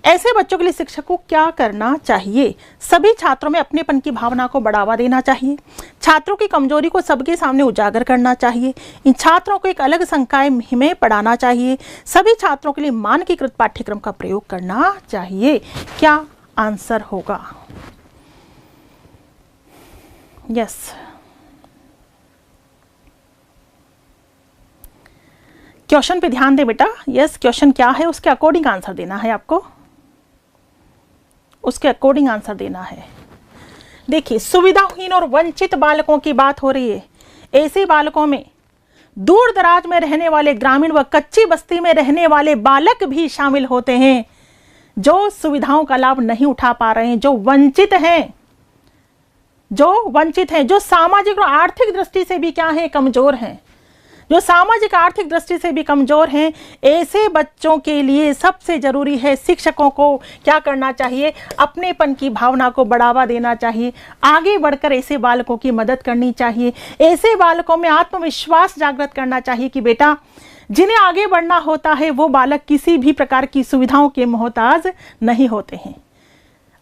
ऐसे बच्चों के लिए शिक्षक को क्या करना चाहिए? सभी छात्रों में अपनेपन की भावना को बढ़ावा देना चाहिए, छात्रों की कमजोरी को सबके सामने उजागर करना चाहिए, इन छात्रों को एक अलग संकाय में पढ़ाना चाहिए, सभी छात्रों के लिए मानकीकृत पाठ्यक्रम का प्रयोग करना चाहिए। क्या आंसर होगा? यस, क्वेश्चन पे ध्यान दे बेटा। यस, क्वेश्चन क्या है उसके अकॉर्डिंग आंसर देना है आपको, उसके अकॉर्डिंग आंसर देना है। देखिए, सुविधाहीन और वंचित बालकों की बात हो रही है। ऐसे बालकों में दूर दराज में रहने वाले, ग्रामीण व कच्ची बस्ती में रहने वाले बालक भी शामिल होते हैं, जो सुविधाओं का लाभ नहीं उठा पा रहे हैं, जो वंचित हैं, जो सामाजिक और आर्थिक दृष्टि से भी क्या है? कमजोर हैं, जो सामाजिक आर्थिक दृष्टि से भी कमजोर हैं, ऐसे बच्चों के लिए सबसे जरूरी है शिक्षकों को क्या करना चाहिए, अपनेपन की भावना को बढ़ावा देना चाहिए, आगे बढ़कर ऐसे बालकों की मदद करनी चाहिए, ऐसे बालकों में आत्मविश्वास जागृत करना चाहिए कि बेटा जिन्हें आगे बढ़ना होता है वो बालक किसी भी प्रकार की सुविधाओं के मोहताज नहीं होते हैं।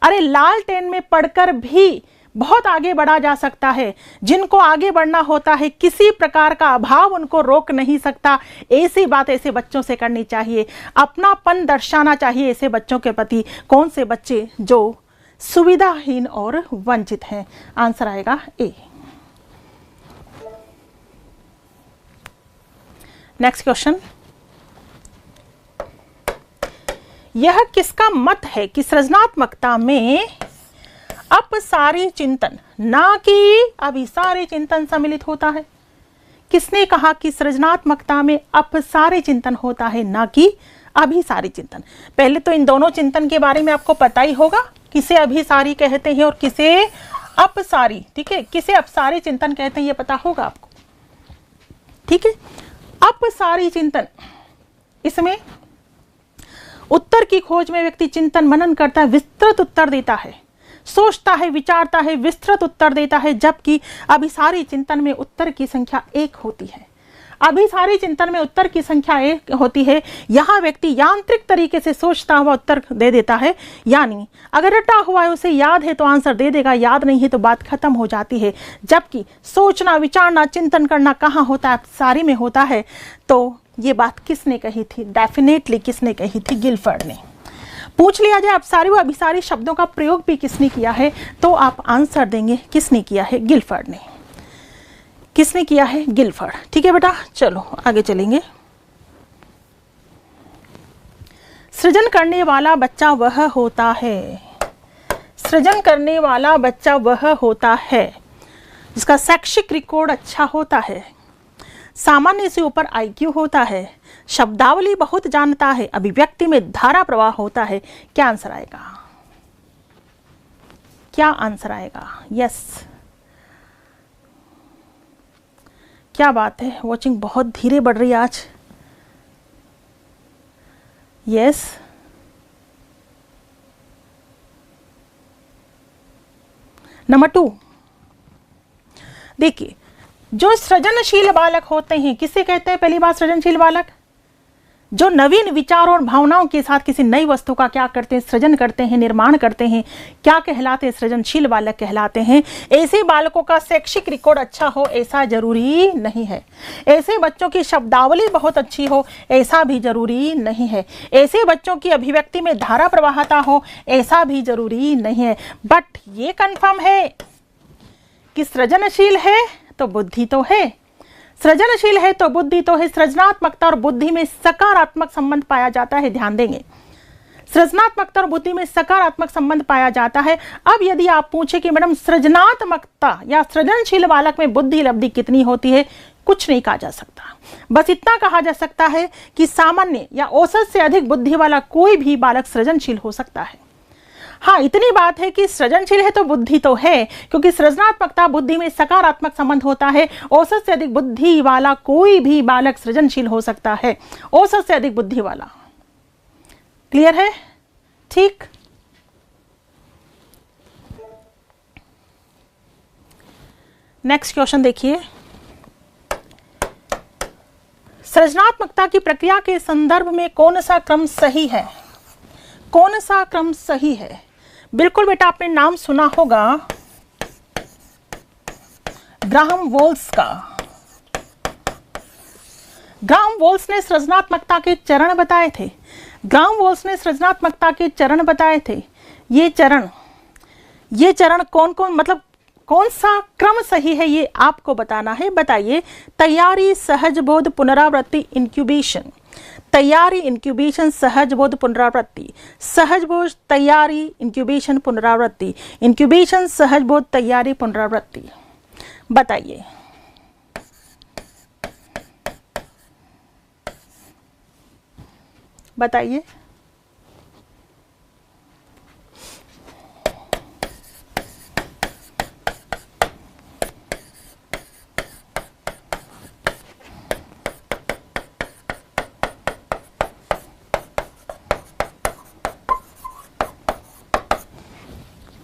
अरे लालटेन में पढ़कर भी बहुत आगे बढ़ा जा सकता है। जिनको आगे बढ़ना होता है किसी प्रकार का अभाव उनको रोक नहीं सकता। ऐसी बात ऐसे बच्चों से करनी चाहिए, अपनापन दर्शाना चाहिए ऐसे बच्चों के प्रति। कौन से बच्चे? जो सुविधाहीन और वंचित हैं। आंसर आएगा ए। नेक्स्ट क्वेश्चन, यह किसका मत है कि सृजनात्मकता में अपसारी चिंतन ना कि अभिसारी चिंतन सम्मिलित होता है? किसने कहा कि सृजनात्मकता में अपसारी चिंतन होता है ना कि अभिसारी चिंतन? पहले तो इन दोनों चिंतन के बारे में आपको पता ही होगा, किसे अभिसारी कहते हैं और किसे अपसारी। ठीक है, किसे अपसारी चिंतन कहते हैं ये पता होगा आपको। ठीक है, अपसारी चिंतन, इसमें उत्तर की खोज में व्यक्ति चिंतन मनन करता है, विस्तृत उत्तर देता है, सोचता है, विचारता है, विस्तृत उत्तर देता है, जबकि अभिसारी चिंतन में उत्तर की संख्या एक होती है। अभिसारी चिंतन में उत्तर की संख्या एक होती है। यहाँ व्यक्ति यांत्रिक तरीके से सोचता हुआ उत्तर दे देता है, यानी अगर रटा हुआ है उसे याद है तो आंसर दे देगा, याद नहीं है तो बात खत्म हो जाती है। जबकि सोचना, विचारना, चिंतन करना कहाँ होता है? अभिसारी में होता है। तो ये बात किसने कही थी? डेफिनेटली किसने कही थी? गिलफर्ड ने। पूछ लिया जाए अपसारी व अभिसारी शब्दों का प्रयोग भी किसने किया है, तो आप आंसर देंगे किसने किया है? गिलफर्ड ने। किसने किया है? गिलफर्ड। ठीक है बेटा, चलो आगे चलेंगे। सृजन करने वाला बच्चा वह होता है, सृजन करने वाला बच्चा वह होता है जिसका शैक्षिक रिकॉर्ड अच्छा होता है, सामान्य से ऊपर IQ होता है, शब्दावली बहुत जानता है, अभिव्यक्ति में धारा प्रवाह होता है। क्या आंसर आएगा? क्या आंसर आएगा? यस, क्या बात है, वॉचिंग बहुत धीरे बढ़ रही है आज। Yes, number 2। देखिए, जो सृजनशील बालक होते हैं, किसे कहते हैं? पहली बात, सृजनशील बालक जो नवीन विचारों और भावनाओं के साथ किसी नई वस्तु का क्या करते हैं? सृजन करते हैं, निर्माण करते हैं। क्या कहलाते हैं? सृजनशील बालक कहलाते हैं। ऐसे बालकों का शैक्षिक रिकॉर्ड अच्छा हो ऐसा जरूरी नहीं है। ऐसे बच्चों की शब्दावली बहुत अच्छी हो ऐसा भी जरूरी नहीं है। ऐसे बच्चों की अभिव्यक्ति में धारा प्रवाहता हो ऐसा भी जरूरी नहीं है। बट ये कन्फर्म है कि सृजनशील है तो बुद्धि तो है, सृजनशील है तो बुद्धि तो है। सृजनात्मकता और बुद्धि में सकारात्मक संबंध पाया जाता है। ध्यान देंगे, सृजनात्मकता और बुद्धि में सकारात्मक संबंध पाया जाता है। अब यदि आप पूछे कि मैडम सृजनात्मकता या सृजनशील बालक में बुद्धि लब्धि कितनी होती है, कुछ नहीं कहा जा सकता। बस इतना कहा जा सकता है कि सामान्य या औसत से अधिक बुद्धि वाला कोई भी बालक सृजनशील हो सकता है। हाँ, इतनी बात है कि सृजनशील है तो बुद्धि तो है, क्योंकि सृजनात्मकता बुद्धि में सकारात्मक संबंध होता है। औसत से अधिक बुद्धि वाला कोई भी बालक सृजनशील हो सकता है, औसत से अधिक बुद्धि वाला। क्लियर है? ठीक। नेक्स्ट क्वेश्चन देखिए, सृजनात्मकता की प्रक्रिया के संदर्भ में कौन सा क्रम सही है? कौन सा क्रम सही है? बिल्कुल बेटा, आपने नाम सुना होगा ग्राहम वोल्स का। ग्राहम वोल्स ने सृजनात्मकता के चरण बताए थे। ग्राहम वोल्स ने सृजनात्मकता के चरण बताए थे। ये चरण कौन कौन, मतलब कौन सा क्रम सही है ये आपको बताना है। बताइए। तैयारी, सहज बोध, पुनरावृत्ति, इंक्यूबेशन। तैयारी, इंक्यूबेशन, सहज बोध, पुनरावृत्ति। सहज बोध, तैयारी, इंक्यूबेशन, पुनरावृत्ति। इंक्यूबेशन, सहज बोध, तैयारी, पुनरावृत्ति। बताइए। बताइए।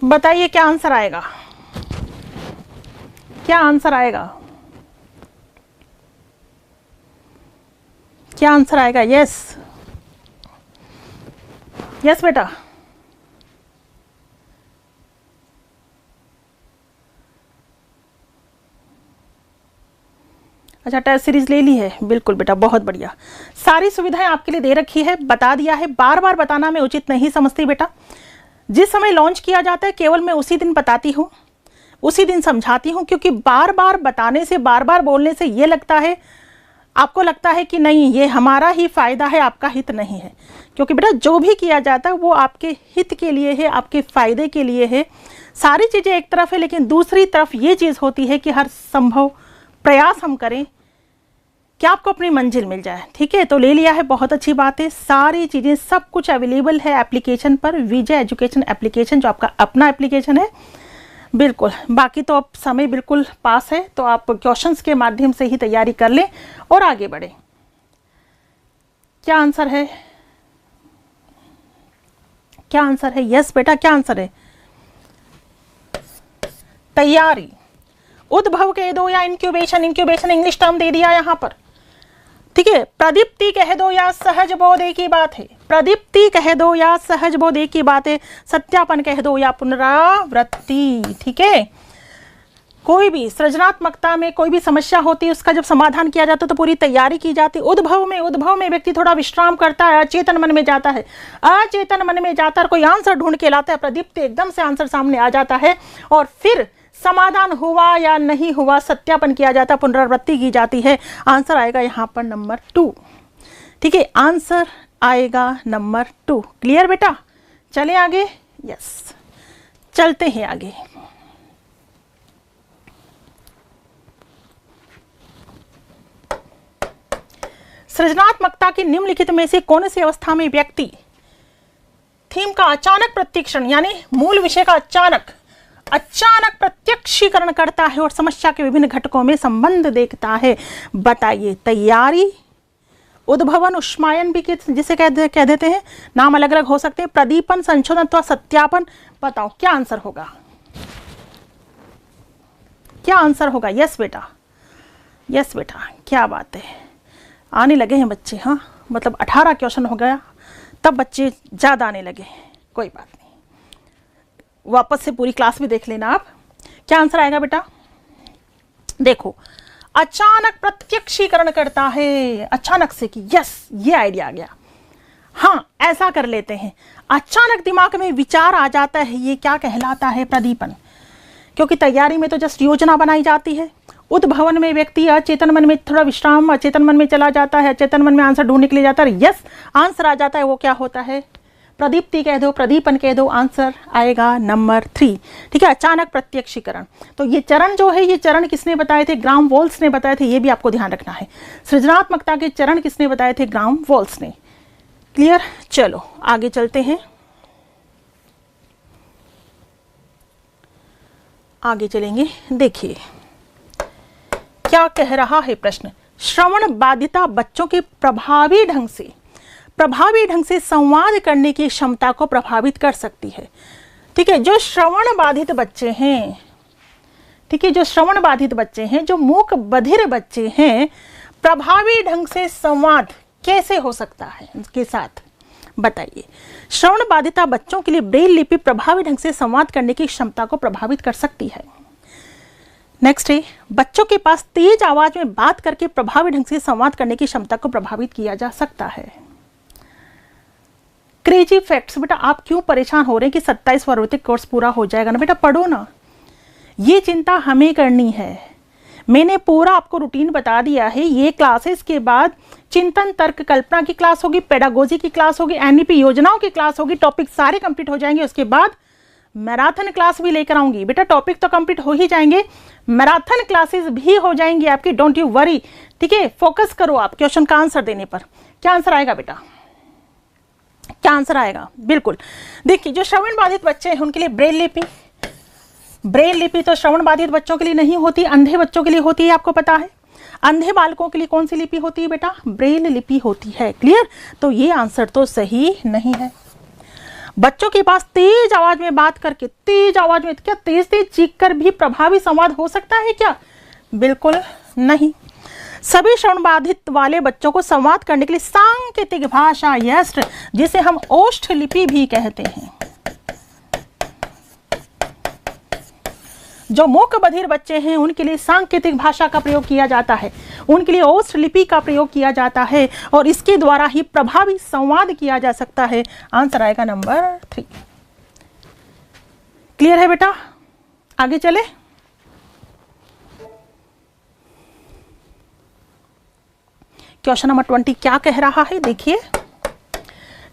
बताइए क्या आंसर आएगा, क्या आंसर आएगा, क्या आंसर आएगा? यस यस बेटा, अच्छा टेस्ट सीरीज ले ली है, बिल्कुल बेटा, बहुत बढ़िया। सारी सुविधाएं आपके लिए दे रखी है, बता दिया है, बार बार बताना मैं उचित नहीं समझती बेटा। जिस समय लॉन्च किया जाता है केवल मैं उसी दिन बताती हूँ, उसी दिन समझाती हूँ, क्योंकि बार बार बताने से, बार बार बोलने से ये लगता है, आपको लगता है कि नहीं ये हमारा ही फायदा है, आपका हित नहीं है। क्योंकि बेटा जो भी किया जाता है वो आपके हित के लिए है, आपके फायदे के लिए है। सारी चीज़ें एक तरफ है, लेकिन दूसरी तरफ ये चीज़ होती है कि हर संभव प्रयास हम करें कि आपको अपनी मंजिल मिल जाए। ठीक है, तो ले लिया है, बहुत अच्छी बात है। सारी चीज़ें सब कुछ अवेलेबल है एप्लीकेशन पर, विजय एजुकेशन एप्लीकेशन, जो आपका अपना एप्लीकेशन है। बिल्कुल, बाकी तो अब समय बिल्कुल पास है, तो आप क्वेश्चंस के माध्यम से ही तैयारी कर लें और आगे बढ़ें। क्या आंसर है, क्या आंसर है? यस बेटा, क्या आंसर है? तैयारी, उद्भव कह दो या इंक्यूबेशन, इंक्यूबेशन इंग्लिश टर्म दे दिया यहां पर। ठीक है, प्रदीप्ति कह दो या सहज बोध एक ही बात है, प्रदीप्ति कह दो या सहज बोध एक ही बात है, सत्यापन कह दो या पुनरावृत्ति। ठीक है, कोई भी सृजनात्मकता में कोई भी समस्या होती है उसका जब समाधान किया जाता है तो पूरी तैयारी की जाती है। उद्भव में व्यक्ति थोड़ा विश्राम करता है, अचेतन मन में जाता है, अचेतन मन में जाता है, कोई आंसर ढूंढ के लाता है, प्रदीप्ति एकदम से आंसर सामने आ जाता है और फिर समाधान हुआ या नहीं हुआ सत्यापन किया जाता है, पुनरावृत्ति की जाती है। आंसर आएगा यहाँ पर नंबर 2। ठीक है, आंसर आएगा नंबर 2। क्लियर बेटा? चले आगे। यस, चलते हैं आगे। सृजनात्मकता की निम्नलिखित में से कौन सी अवस्था में व्यक्ति थीम का अचानक प्रत्यक्षण यानी मूल विषय का अचानक प्रत्यक्षीकरण करता है और समस्या के विभिन्न घटकों में संबंध देखता है? बताइए। तैयारी, उद्भवन, उष्मायन भी जिसे कह देते हैं, नाम अलग अलग हो सकते हैं, प्रदीपन, संशोधन अथवा सत्यापन। बताओ क्या आंसर होगा, क्या आंसर होगा? यस बेटा, यस बेटा, क्या बात है, आने लगे हैं बच्चे। हाँ, मतलब 18 क्वेश्चन हो गया तब बच्चे ज़्यादा आने लगे, कोई बात नहीं, वापस से पूरी क्लास भी देख लेना आप। क्या आंसर आएगा बेटा? देखो, अचानक प्रत्यक्षीकरण करता है, अचानक से कि यस ये आइडिया आ गया। हाँ, ऐसा कर लेते हैं, अचानक दिमाग में विचार आ जाता है, ये क्या कहलाता है? प्रदीपन। क्योंकि तैयारी में तो जस्ट योजना बनाई जाती है। उद्भवन में व्यक्ति अचेतन मन में थोड़ा विश्राम, अचेतन मन में चला जाता है, अचेतन मन में आंसर ढूंढने के लिए जाता है, यस आंसर आ जाता है। वो क्या होता है? प्रदीप्ति कह दो, प्रदीपन कह दो, आंसर आएगा नंबर 3। ठीक है, अचानक प्रत्यक्षीकरण। तो ये चरण जो है, ये चरण किसने बताए थे? ग्राम वॉल्स ने बताए थे, ये भी आपको ध्यान रखना है। सृजनात्मकता के चरण किसने बताए थे? ग्राम वॉल्स ने। क्लियर? चलो आगे चलते हैं, आगे चलेंगे। देखिए क्या कह रहा है प्रश्न। श्रवण बाधिता बच्चों के प्रभावी ढंग से संवाद करने की क्षमता को प्रभावित कर सकती है। ठीक है, जो श्रवण बाधित बच्चे हैं, ठीक है, जो श्रवण बाधित बच्चे हैं, जो मूक बधिर बच्चे हैं, प्रभावी ढंग से संवाद कैसे हो सकता है उनके साथ? बताइए। श्रवण बाधिता बच्चों के लिए ब्रेल लिपि प्रभावी ढंग से संवाद करने की क्षमता को प्रभावित कर सकती है। नेक्स्ट है, बच्चों के पास तेज आवाज में बात करके प्रभावी ढंग से संवाद करने की क्षमता को प्रभावित किया जा सकता है। Crazy facts. बेटा आप क्यों परेशान हो रहे हैं कि 27 फरवरी तक कोर्स पूरा हो जाएगा ना? बेटा पढ़ो ना, ये चिंता हमें करनी है। मैंने पूरा आपको रूटीन बता दिया है। ये क्लासेस के बाद चिंतन, तर्क, कल्पना की क्लास होगी, पेडागोजी की क्लास होगी, एनईपी योजनाओं की क्लास होगी, टॉपिक सारे कंप्लीट हो जाएंगे। उसके बाद मैराथन क्लास भी लेकर आऊंगी। बेटा टॉपिक तो कंप्लीट हो ही जाएंगे, मैराथन क्लासेस भी हो जाएंगी आपकी, डोंट यू वरी। ठीक है, फोकस करो आप क्वेश्चन का आंसर देने पर। क्या आंसर आएगा बेटा? क्या आंसर आएगा? बिल्कुल, देखिए जो श्रवण बाधित बच्चे हैं उनके लिए ब्रेल लिपि तो श्रवण बाधित बच्चों के लिए नहीं होती, अंधे बच्चों के लिए होती है, आपको पता है। अंधे बालकों के लिए कौन सी लिपि होती है बेटा? ब्रेल लिपि होती है। क्लियर? तो ये आंसर तो सही नहीं है। बच्चों के पास तेज आवाज में बात करके, तेज आवाज में, क्या तेज तेज चीख कर भी प्रभावी संवाद हो सकता है क्या? बिल्कुल नहीं। सभी श्रवण बाधित वाले बच्चों को संवाद करने के लिए सांकेतिक भाषा, यस, जिसे हम ओष्ठ लिपि भी कहते हैं। जो मूक बधिर बच्चे हैं उनके लिए सांकेतिक भाषा का प्रयोग किया जाता है, उनके लिए ओष्ठ लिपि का प्रयोग किया जाता है और इसके द्वारा ही प्रभावी संवाद किया जा सकता है। आंसर आएगा नंबर 3। क्लियर है बेटा? आगे चले। क्वेश्चन नंबर 20 क्या कह रहा है, देखिए।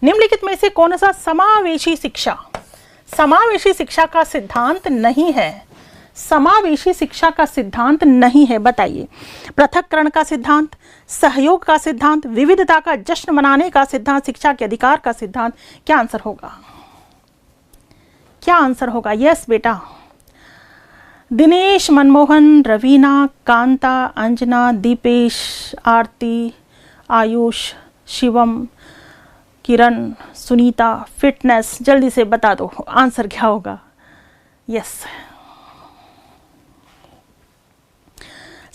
निम्नलिखित में से कौन सा समावेशी शिक्षा, समावेशी शिक्षा का सिद्धांत नहीं है? समावेशी शिक्षा का सिद्धांत नहीं है, बताइए। पृथक्करण का सिद्धांत, सहयोग का सिद्धांत, विविधता का जश्न मनाने का सिद्धांत, शिक्षा के अधिकार का सिद्धांत। क्या आंसर होगा? क्या आंसर होगा? यस बेटा। दिनेश, मनमोहन, रवीना, कांता, अंजना, दीपेश, आरती, आयुष, शिवम, किरण, सुनीता, फिटनेस, जल्दी से बता दो आंसर क्या होगा। यस,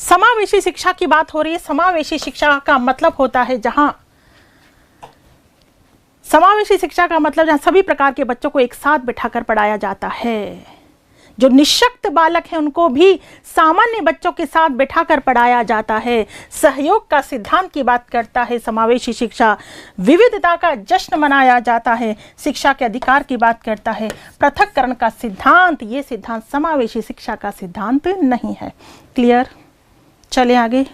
समावेशी शिक्षा की बात हो रही है। समावेशी शिक्षा का मतलब होता है जहां, समावेशी शिक्षा का मतलब जहां सभी प्रकार के बच्चों को एक साथ बिठाकर पढ़ाया जाता है। जो निःशक्त बालक हैं उनको भी सामान्य बच्चों के साथ बिठाकर पढ़ाया जाता है। सहयोग का सिद्धांत की बात करता है समावेशी शिक्षा। विविधता का जश्न मनाया जाता है, शिक्षा के अधिकार की बात करता है। पृथक्करण का सिद्धांत, ये सिद्धांत समावेशी शिक्षा का सिद्धांत नहीं है। क्लियर? चले आगे।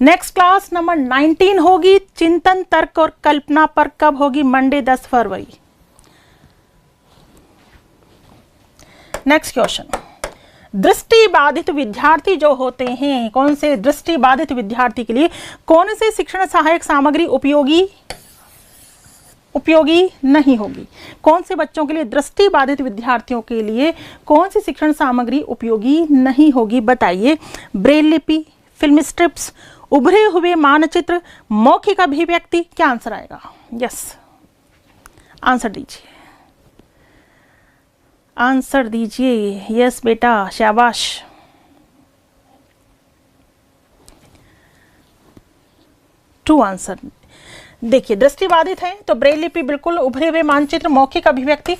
नेक्स्ट क्लास नंबर 19 होगी, चिंतन, तर्क और कल्पना पर। कब होगी? मंडे 10 फरवरी। नेक्स्ट क्वेश्चन, दृष्टि बाधित विद्यार्थी जो होते हैं, कौन से दृष्टि बाधित विद्यार्थी के लिए कौन से शिक्षण सहायक सामग्री उपयोगी नहीं होगी? कौन से बच्चों के लिए, दृष्टि बाधित विद्यार्थियों के लिए कौन सी शिक्षण सामग्री उपयोगी नहीं होगी? बताइए। ब्रेल लिपि, फिल्म स्ट्रिप्स, उभरे हुए मानचित्र, मौखिक अभिव्यक्ति। क्या आंसर आएगा? यस, आंसर दीजिए, आंसर दीजिए। यस बेटा, शाबाश। Two answer. देखिए, दृष्टिबाधित है तो ब्रेल लिपि बिल्कुल, उभरे हुए मानचित्र, मौखिक अभिव्यक्ति,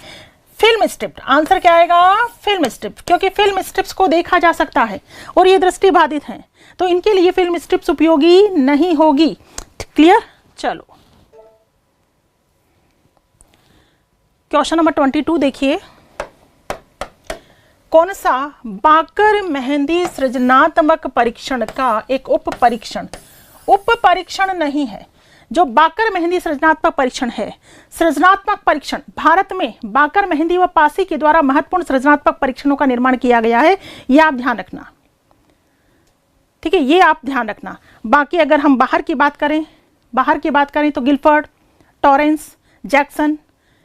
फिल्म स्ट्रिप। आंसर क्या आएगा? फिल्म स्ट्रिप, क्योंकि फिल्म स्ट्रिप्स को देखा जा सकता है और ये दृष्टिबाधित हैं तो इनके लिए फिल्म स्ट्रिप्स उपयोगी नहीं होगी। क्लियर? चलो क्वेश्चन नंबर 22 देखिए। कौन सा बाकर मेहंदी सृजनात्मक परीक्षण का एक उप परीक्षण नहीं है? जो बाकर मेहंदी सृजनात्मक परीक्षण है, सृजनात्मक परीक्षण, भारत में बाकर मेहंदी व पासी के द्वारा महत्वपूर्ण सृजनात्मक परीक्षणों का निर्माण किया गया है। ये आप ध्यान रखना, ठीक है, ये आप ध्यान रखना। बाकी अगर हम बाहर की बात करें तो गिलफर्ड, टॉरेंस, जैक्सन,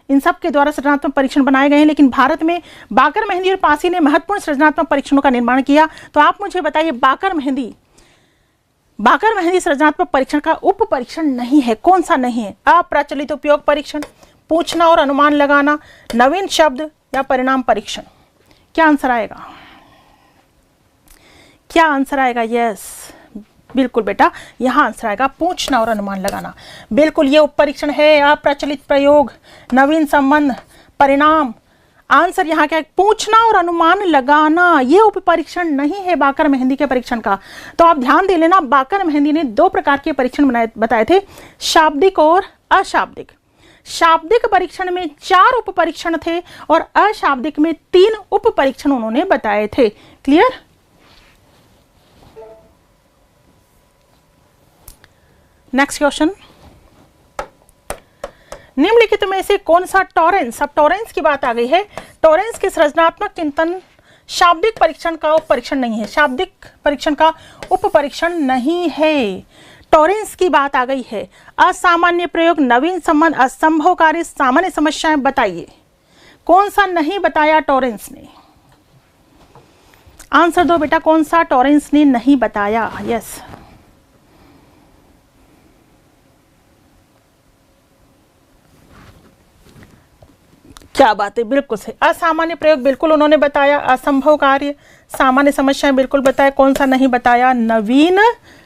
इन सब के द्वारा सृजनात्मक परीक्षण बनाए गए हैं, लेकिन भारत में बाकर मेहंदी और पासी ने महत्वपूर्ण सृजनात्मक परीक्षणों का निर्माण किया। तो आप मुझे बताइए, बाकर मेहंदी सृजनात्मक परीक्षण का उप परीक्षण नहीं है, कौन सा नहीं है? अप्रचलित उपयोग परीक्षण, पूछना और अनुमान लगाना, नवीन शब्द या परिणाम परीक्षण। क्या आंसर आएगा? क्या आंसर आएगा? यस, बिल्कुल बेटा, यहां आंसर आएगा पूछना और अनुमान लगाना। बिल्कुल, ये उप परीक्षण है। अप्रचलित प्रयोग, नवीन संबंध, परिणाम। आंसर यहाँ क्या है? पूछना और अनुमान लगाना। ये उप परीक्षण नहीं है बाकर मेहंदी के परीक्षण का। तो आप ध्यान दे लेना, बाकर मेहंदी ने 2 प्रकार के परीक्षण बताए थे, शाब्दिक और अशाब्दिक। शाब्दिक परीक्षण में 4 उप परीक्षण थे और अशाब्दिक में 3 उप परीक्षण उन्होंने बताए थे। क्लियर? नेक्स्ट क्वेश्चन, निम्नलिखित में से कौन सा टॉरेंस, अब टॉरेंस की बात आ गई है, टॉरेंस के सृजनात्मक चिंतन शाब्दिक परीक्षण का उप परीक्षण नहीं है, शाब्दिक परीक्षण का उप परीक्षण नहीं है। टॉरेंस की बात आ गई है। असामान्य प्रयोग, नवीन संबंध, असंभव कार्य, सामान्य समस्याएं। बताइए कौन सा नहीं बताया टॉरेंस ने? आंसर दो बेटा, कौन सा टॉरेंस ने नहीं बताया? यस, क्या बात है, बिल्कुल सही। असामान्य प्रयोग बिल्कुल उन्होंने बताया, असंभव कार्य, सामान्य समस्याएं बिल्कुल बताया, कौन सा नहीं बताया, नवीन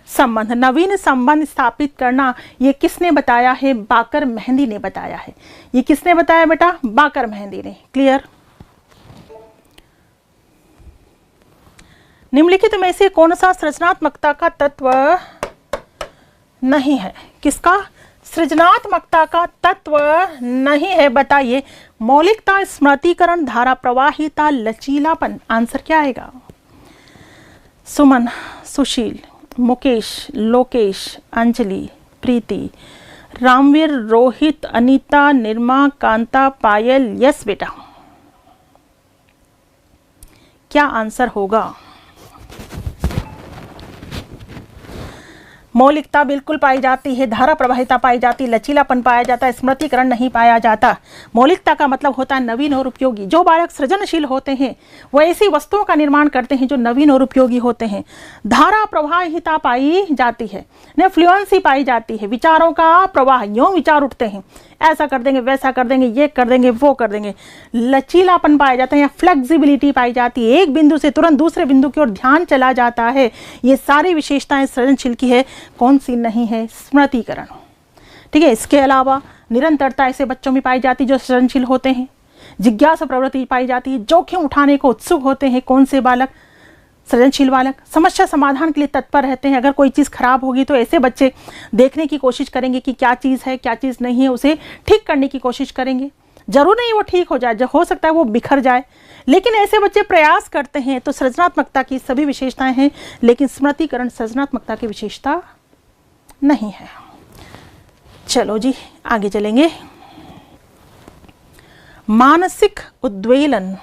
संबंध, नवीन संबंध स्थापित करना, ये किसने बताया है, बाकर मेहंदी ने बताया है। ये किसने बताया बेटा, बाकर मेहंदी ने। क्लियर। निम्नलिखित में से कौन सा सृजनात्मकता का तत्व नहीं है, किसका, सृजनात्मकता का तत्व नहीं है, बताइए। मौलिकता, स्मृतिकरण, धारा प्रवाहिता, लचीलापन। आंसर क्या आएगा, सुमन, सुशील, मुकेश, लोकेश, अंजलि, प्रीति, रामवीर, रोहित, अनीता, निर्मा, कांता, पायल। यस बेटा, क्या आंसर होगा। मौलिकता बिल्कुल पाई जाती है, धारा प्रवाहिता पाई जाती, लचीलापन पाया जाता है, स्मृतिकरण नहीं पाया जाता। मौलिकता का मतलब होता है नवीन और उपयोगी। जो बालक सृजनशील होते हैं वो ऐसी वस्तुओं का निर्माण करते हैं जो नवीन और उपयोगी होते हैं। धारा प्रवाहिता पाई जाती है, फ्लुएंसी पाई जाती है, विचारों का प्रवाह, यूं विचार उठते हैं, ऐसा कर देंगे, वैसा कर देंगे, ये कर देंगे, वो कर देंगे। लचीलापन पाया जाता है या फ्लेक्सिबिलिटी पाई जाती है, एक बिंदु से तुरंत दूसरे बिंदु की ओर ध्यान चला जाता है। ये सारी विशेषताएं सृजनशील की है। कौन सी नहीं है, स्मृतिकरण। ठीक है। इसके अलावा निरंतरता ऐसे बच्चों में पाई जाती है जो सृजनशील होते हैं। जिज्ञासा प्रवृत्ति पाई जाती है, जोखिम उठाने को उत्सुक होते हैं। कौन से बालक, सृजनशील बालक। समस्या समाधान के लिए तत्पर रहते हैं। अगर कोई चीज़ खराब होगी तो ऐसे बच्चे देखने की कोशिश करेंगे कि क्या चीज़ है, क्या चीज़ नहीं है, उसे ठीक करने की कोशिश करेंगे। जरूर नहीं वो ठीक हो जाए, हो सकता है वो बिखर जाए, लेकिन ऐसे बच्चे प्रयास करते हैं। तो सृजनात्मकता की सभी विशेषताएं हैं, लेकिन स्मृतिकरण सृजनात्मकता की विशेषता नहीं है। चलो जी आगे चलेंगे। मानसिक उद्वेलन,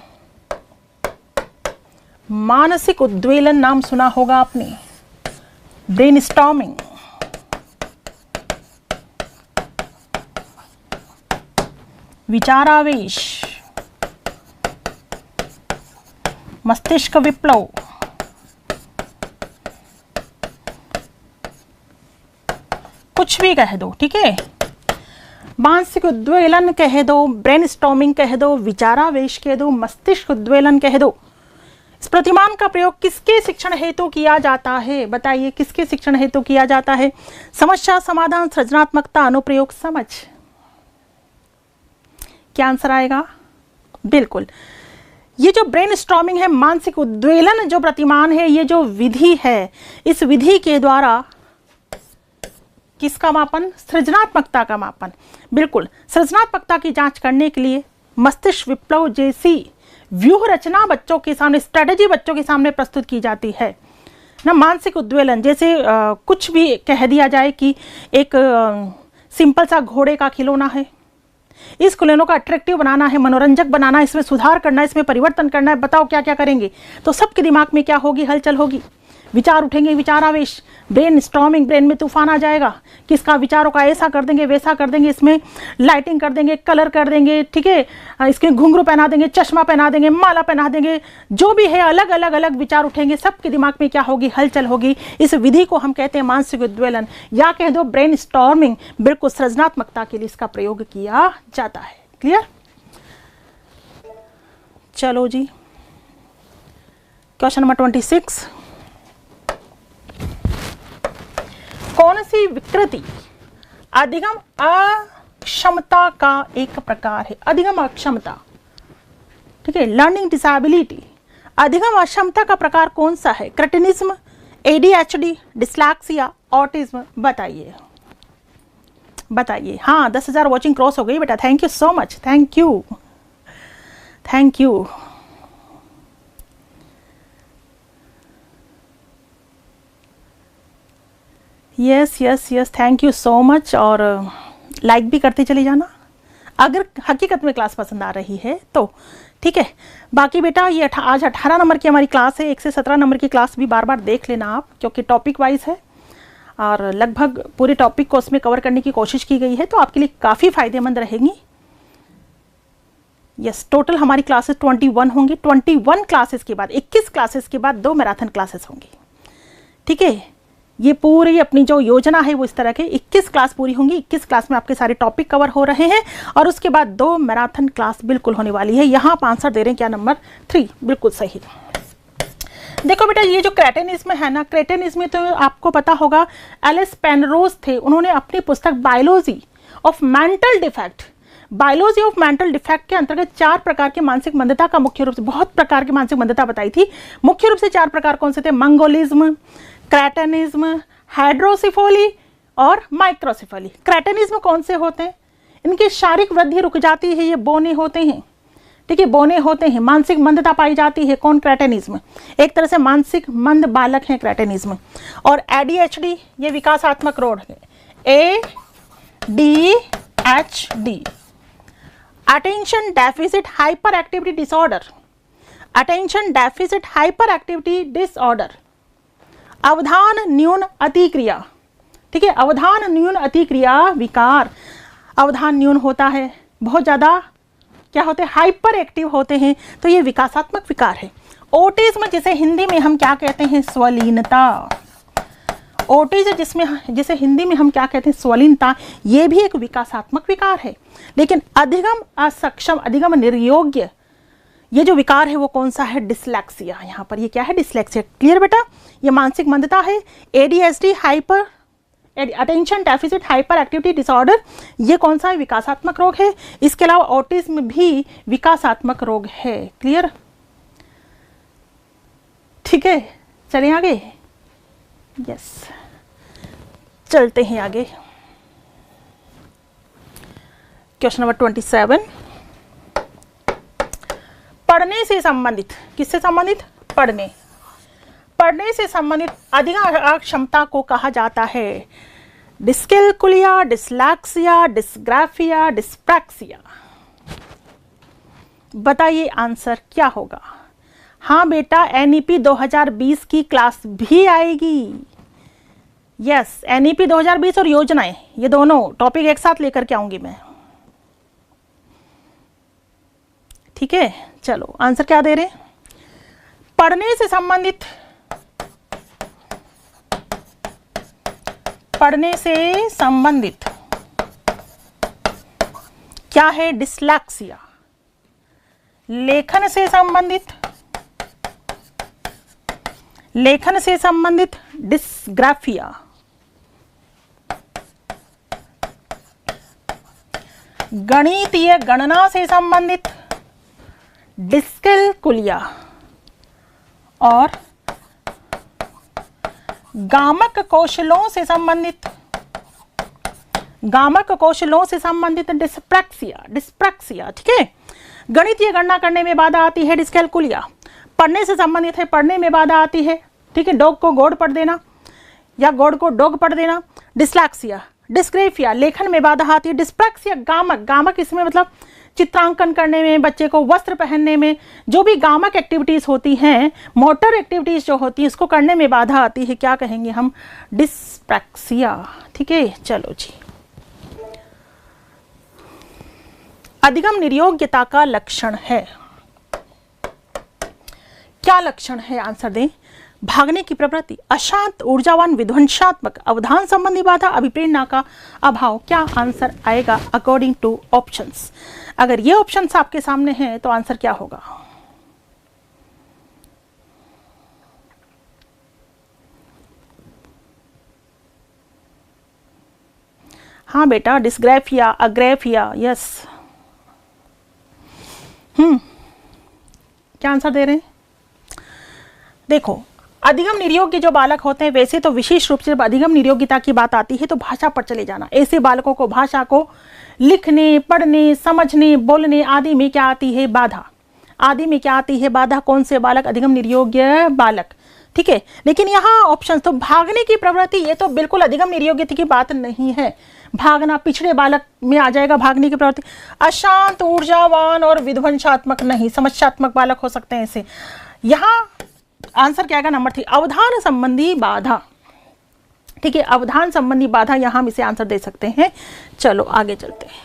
मानसिक उद्वेलन नाम सुना होगा आपने, ब्रेनस्टॉर्मिंग। विचारावेश, मस्तिष्क विप्लव, कुछ भी कह दो, ठीक है। मानसिक उद्वेलन कह दो, ब्रेनस्टॉर्मिंग कह दो, विचारावेश कह दो, मस्तिष्क उद्वेलन कह दो। इस प्रतिमान का प्रयोग किसके शिक्षण हेतु किया जाता है, बताइए किसके शिक्षण हेतु किया जाता है। समस्या समाधान, सृजनात्मकता, अनुप्रयोग, समझ। क्या आंसर आएगा, बिल्कुल ये जो ब्रेनस्टॉर्मिंग है, मानसिक उद्वेलन जो प्रतिमान है, ये जो विधि है, इस विधि के द्वारा किसका मापन, सृजनात्मकता का मापन। बिल्कुल, सृजनात्मकता की जांच करने के लिए मस्तिष्क विप्लव जैसी व्यूह रचना बच्चों के सामने, स्ट्रेटेजी बच्चों के सामने प्रस्तुत की जाती है ना। मानसिक उद्वेलन जैसे कुछ भी कह दिया जाए कि एक सिंपल सा घोड़े का खिलौना है, इस खिलौनों का अट्रैक्टिव बनाना है, मनोरंजक बनाना है, इसमें सुधार करना है, इसमें परिवर्तन करना है, बताओ क्या क्या करेंगे। तो सबके दिमाग में क्या होगी, हलचल होगी, विचार उठेंगे, विचारावेश, ब्रेन स्टॉर्मिंग, ब्रेन में तूफान आ जाएगा। किसका, विचारों का, ऐसा कर देंगे, वैसा कर देंगे, इसमें लाइटिंग कर देंगे, कलर कर देंगे, ठीक है, इसके घुंघरू पहना देंगे, चश्मा पहना देंगे, माला पहना देंगे, जो भी है अलग अलग अलग विचार उठेंगे, सबके दिमाग में क्या होगी, हलचल होगी। इस विधि को हम कहते हैं मानसिक उद्वेलन, या कह दो ब्रेन स्टॉर्मिंग। बिल्कुल सृजनात्मकता के लिए इसका प्रयोग किया जाता है। क्लियर। चलो जी, क्वेश्चन नंबर 26। कौन सी विकृति अधिगम अक्षमता का एक प्रकार है। अधिगम अक्षमता, ठीक है, लर्निंग डिसेबिलिटी। अधिगम अक्षमता का प्रकार कौन सा है, क्रेटिनिज्म, ADHD, डिस्लैक्सिया, ऑटिज्म। बताइए बताइए। हाँ 10,000 वॉचिंग क्रॉस हो गई बेटा, thank you so much, thank you thank you. Yes yes yes, thank you so much. और लाइक भी करते चले जाना अगर हकीकत में क्लास पसंद आ रही है तो, ठीक है। बाकी बेटा ये आज 18 नंबर की हमारी क्लास है, 1 से 17 नंबर की क्लास भी बार बार देख लेना आप, क्योंकि टॉपिक वाइज है और लगभग पूरे टॉपिक को उसमें कवर करने की कोशिश की गई है, तो आपके लिए काफ़ी फायदेमंद रहेंगी। यस, टोटल हमारी क्लासेस 21 होंगी। 21 क्लासेस के बाद 21 क्लासेस के बाद 2 मैराथन क्लासेस होंगी, ठीक है। ये पूरी अपनी जो योजना है वो इस तरह के 21 क्लास पूरी होंगी। 21 क्लास में आपके सारे टॉपिक कवर हो रहे हैं और उसके बाद 2 मैराथन क्लास बिल्कुल होने वाली है। यहाँ आप आंसर दे रहे हैं क्या, नंबर 3 बिल्कुल सही। देखो बेटा, ये जो क्रेटेनिज्म है ना, क्रेटेनिज्म तो आपको पता होगा एलिस पेनरोज थे, उन्होंने अपनी पुस्तक biology of mental defect, biology of mental defect के अंतर्गत 4 प्रकार के मानसिक मंदता का मुख्य रूप से, बहुत प्रकार की मानसिक मंदता बताई थी। मुख्य रूप से 4 प्रकार कौन से थे, मंगोलिज्म, क्रेटेनिज्म, हाइड्रोसिफोली और माइक्रोसिफोली। क्रेटेनिज्म कौन से होते हैं, इनकी शारीरिक वृद्धि रुक जाती है, ये बौने होते हैं, ठीक है, बौने होते हैं, मानसिक मंदता पाई जाती है। कौन, क्रेटेनिज्म, एक तरह से मानसिक मंद बालक है क्रेटेनिज्म। और ADHD ये विकासात्मक रोग है, ADHD, attention deficit hyperactivity disorder, attention deficit hyperactivity disorder, अवधान न्यून अतिक्रिया, ठीक है, अवधान न्यून अतिक्रिया विकार, अवधान न्यून होता है, बहुत ज़्यादा क्या होते हैं, हाइपर एक्टिव होते हैं, तो ये विकासात्मक विकार है। ऑटिज्म जिसे हिंदी में हम क्या कहते हैं, स्वलीनता, ऑटिज्म जिसे हिंदी में हम क्या कहते हैं, स्वलीनता, ये भी एक विकासात्मक विकार है। लेकिन अधिगम असक्षम, अधिगम निर्योग्य, ये जो विकार है वो कौन सा है, डिसलेक्सिया। यहाँ पर ये क्या है, डिसलेक्सिया। क्लियर बेटा, ये मानसिक मंदता है। ADHD hyper attention deficit hyperactivity disorder, ये कौन सा है, विकासात्मक रोग है। इसके अलावा ऑटिज्म भी विकासात्मक रोग है। क्लियर, ठीक है, चलें आगे। यस, चलते हैं आगे। क्वेश्चन नंबर 27, पढ़ने से संबंधित, किससे संबंधित, पढ़ने से संबंधित अधिगम क्षमता को कहा जाता है डिस्कैल्कुलिया, डिसलैक्सिया, डिस्ग्राफिया, डिस्प्रैक्सिया। बताइए आंसर क्या होगा। हाँ बेटा, NEP 2020 की क्लास भी आएगी। यस, NEP 2020 और योजनाएं, ये दोनों टॉपिक एक साथ लेकर के आऊंगी मैं। ठीक है, चलो आंसर क्या दे रहे हैं, पढ़ने से संबंधित, पढ़ने से संबंधित क्या है, डिसलैक्सिया। लेखन से संबंधित, लेखन से संबंधित डिस्ग्राफिया। गणितीय गणना से संबंधित डिस्कैल्कुलिया और गामक कौशलों से संबंधित, गामक कौशलों से संबंधित डिस्प्रैक्सिया, डिस्प्रैक्सिया। ठीक है, गणितीय गणना करने में बाधा आती है डिस्कैल्कुलिया, पढ़ने से संबंधित है, पढ़ने में बाधा आती है। ठीक है, डॉग को गोड पढ़ देना या गोड को डॉग पढ़ देना। डिस्लैक्सिया, डिस्ग्राफिया, लेखन में बाधा आती है। डिस्प्रैक्सिया, गामक, गामक इसमें मतलब चित्रांकन करने में, बच्चे को वस्त्र पहनने में, जो भी गामक एक्टिविटीज होती हैं, मोटर एक्टिविटीज जो होती है, इसको करने में बाधा आती है, क्या कहेंगे हम, डिस्प्रैक्सिया। ठीक है, चलो जी। अधिगम निर्योग्यता का लक्षण है, क्या लक्षण है, आंसर दें। भागने की प्रवृत्ति, अशांत, ऊर्जावान, विध्वंसात्मक, अवधान संबंधी बाधा, अभिप्रेरणा का अभाव। क्या आंसर आएगा अकॉर्डिंग टू ऑप्शंस। अगर ये ऑप्शंस आपके सामने हैं तो आंसर क्या होगा, हाँ बेटा, डिस्ग्राफिया, अग्रेफिया। यस, क्या आंसर दे रहे हैं। देखो, अधिगम निर्योग्य जो बालक होते हैं, वैसे तो विशेष रूप से जब अधिगम निर्योग्यता की बात आती है तो भाषा पर चले जाना। ऐसे बालकों को भाषा को लिखने, पढ़ने, समझने, बोलने आदि में क्या आती है, बाधा। आदि में क्या आती है, बाधा। कौन से बालक, अधिगम निर्योग्य बालक। ठीक है, लेकिन यहाँ ऑप्शन तो भागने की प्रवृत्ति, ये तो बिल्कुल अधिगम निर्योग्यता की बात नहीं है। भागना पिछड़े बालक में आ जाएगा, भागने की प्रवृत्ति। अशांत, ऊर्जावान और विध्वंसात्मक नहीं, समस्यात्मक बालक हो सकते हैं ऐसे। यहाँ आंसर क्या आएगा, नंबर 3, अवधान संबंधी बाधा। ठीक है, अवधान संबंधी बाधा, यहां हम इसे आंसर दे सकते हैं। चलो आगे चलते हैं।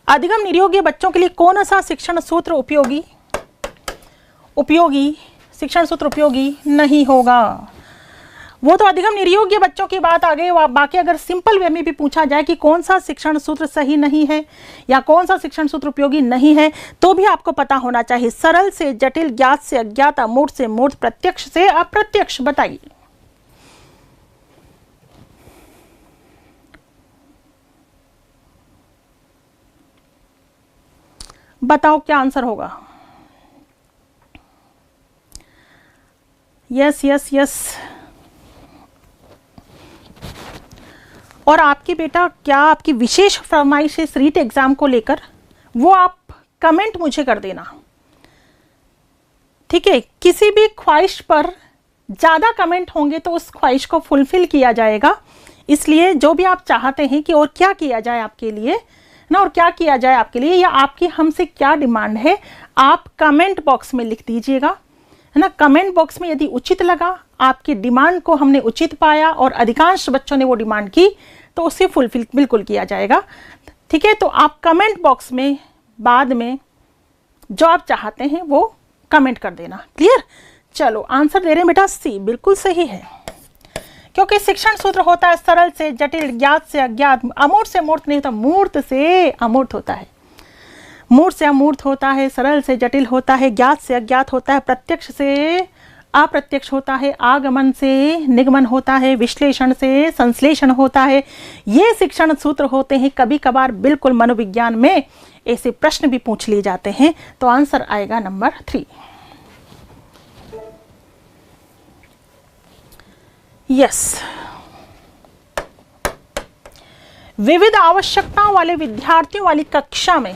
अधिगम निर्योग्य बच्चों के लिए कौन सा शिक्षण सूत्र उपयोगी, उपयोगी शिक्षण सूत्र उपयोगी नहीं होगा। वो तो अधिगम निर्योग्य बच्चों की बात आ गई। बाकी अगर सिंपल वे में भी पूछा जाए कि कौन सा शिक्षण सूत्र सही नहीं है या कौन सा शिक्षण सूत्र उपयोगी नहीं है, तो भी आपको पता होना चाहिए। सरल से जटिल, ज्ञात से अज्ञात, अमूर्त से मूर्त, प्रत्यक्ष से अप्रत्यक्ष। बताइए बताओ क्या आंसर होगा। Yes yes yes. और आपकी बेटा क्या आपकी विशेष फरमाइश है रीट एग्जाम को लेकर, वो आप कमेंट मुझे कर देना, ठीक है। किसी भी ख्वाहिश पर ज़्यादा कमेंट होंगे तो उस ख्वाहिश को फुलफिल किया जाएगा। इसलिए जो भी आप चाहते हैं कि और क्या किया जाए आपके लिए ना, और क्या किया जाए आपके लिए, या आपकी हमसे क्या डिमांड है, आप कमेंट बॉक्स में लिख दीजिएगा, है ना। कमेंट बॉक्स में यदि उचित लगा, आपकी डिमांड को हमने उचित पाया और अधिकांश बच्चों ने वो डिमांड की, तो उसे फुलफिल बिल्कुल किया जाएगा, ठीक है। तो आप कमेंट बॉक्स में बाद में जो आप चाहते हैं वो कमेंट कर देना। क्लियर? चलो आंसर दे रहे हैं बेटा सी, बिल्कुल सही है। क्योंकि शिक्षण सूत्र होता है सरल से जटिल, ज्ञात से अज्ञात, अमूर्त से मूर्त नहीं होता, मूर्त से अमूर्त होता है, मूर्त से अमूर्त होता है, सरल से जटिल होता है, ज्ञात से अज्ञात होता है, प्रत्यक्ष से अप्रत्यक्ष होता है, आगमन से निगमन होता है, विश्लेषण से संश्लेषण होता है। ये शिक्षण सूत्र होते हैं। कभी कभार बिल्कुल मनोविज्ञान में ऐसे प्रश्न भी पूछ लिए जाते हैं। तो आंसर आएगा नंबर 3। यस। विविध आवश्यकताओं वाले विद्यार्थियों वाली कक्षा में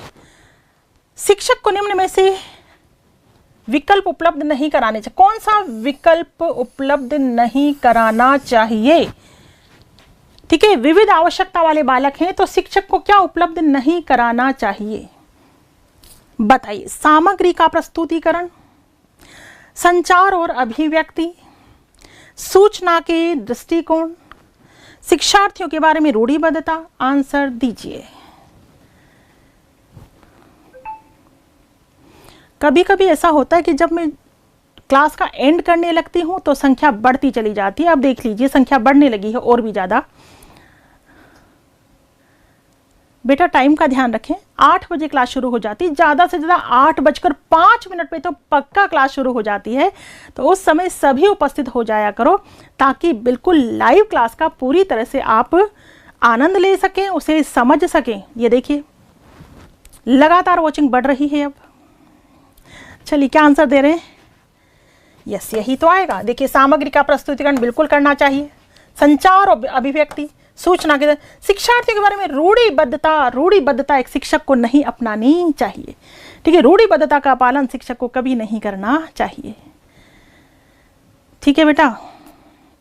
शिक्षक को निम्न में से विकल्प उपलब्ध नहीं कराने चाहिए। कौन सा विकल्प उपलब्ध नहीं कराना चाहिए? ठीक है, विविध आवश्यकता वाले बालक हैं तो शिक्षक को क्या उपलब्ध नहीं कराना चाहिए? बताइए। सामग्री का प्रस्तुतिकरण, संचार और अभिव्यक्ति, सूचना के दृष्टिकोण, शिक्षार्थियों के बारे में रूढ़िबद्धता। आंसर दीजिए। कभी कभी ऐसा होता है कि जब मैं क्लास का एंड करने लगती हूं तो संख्या बढ़ती चली जाती है। अब देख लीजिए संख्या बढ़ने लगी है और भी ज़्यादा। बेटा टाइम का ध्यान रखें। 8 बजे क्लास शुरू हो जाती है, ज़्यादा से ज़्यादा 8:05 पे तो पक्का क्लास शुरू हो जाती है। तो उस समय सभी उपस्थित हो जाया करो ताकि बिल्कुल लाइव क्लास का पूरी तरह से आप आनंद ले सकें, उसे समझ सकें। ये देखिए लगातार वॉचिंग बढ़ रही है। अब चलिए क्या आंसर दे रहे हैं? यस, यही तो आएगा। देखिए सामग्री का प्रस्तुतिकरण बिल्कुल करना चाहिए, संचार और अभिव्यक्ति, सूचना के शिक्षार्थियों के बारे में रूढ़िबद्धता एक शिक्षक को नहीं अपनानी चाहिए। ठीक है, रूढ़िबद्धता का पालन शिक्षक को कभी नहीं करना चाहिए। ठीक है बेटा,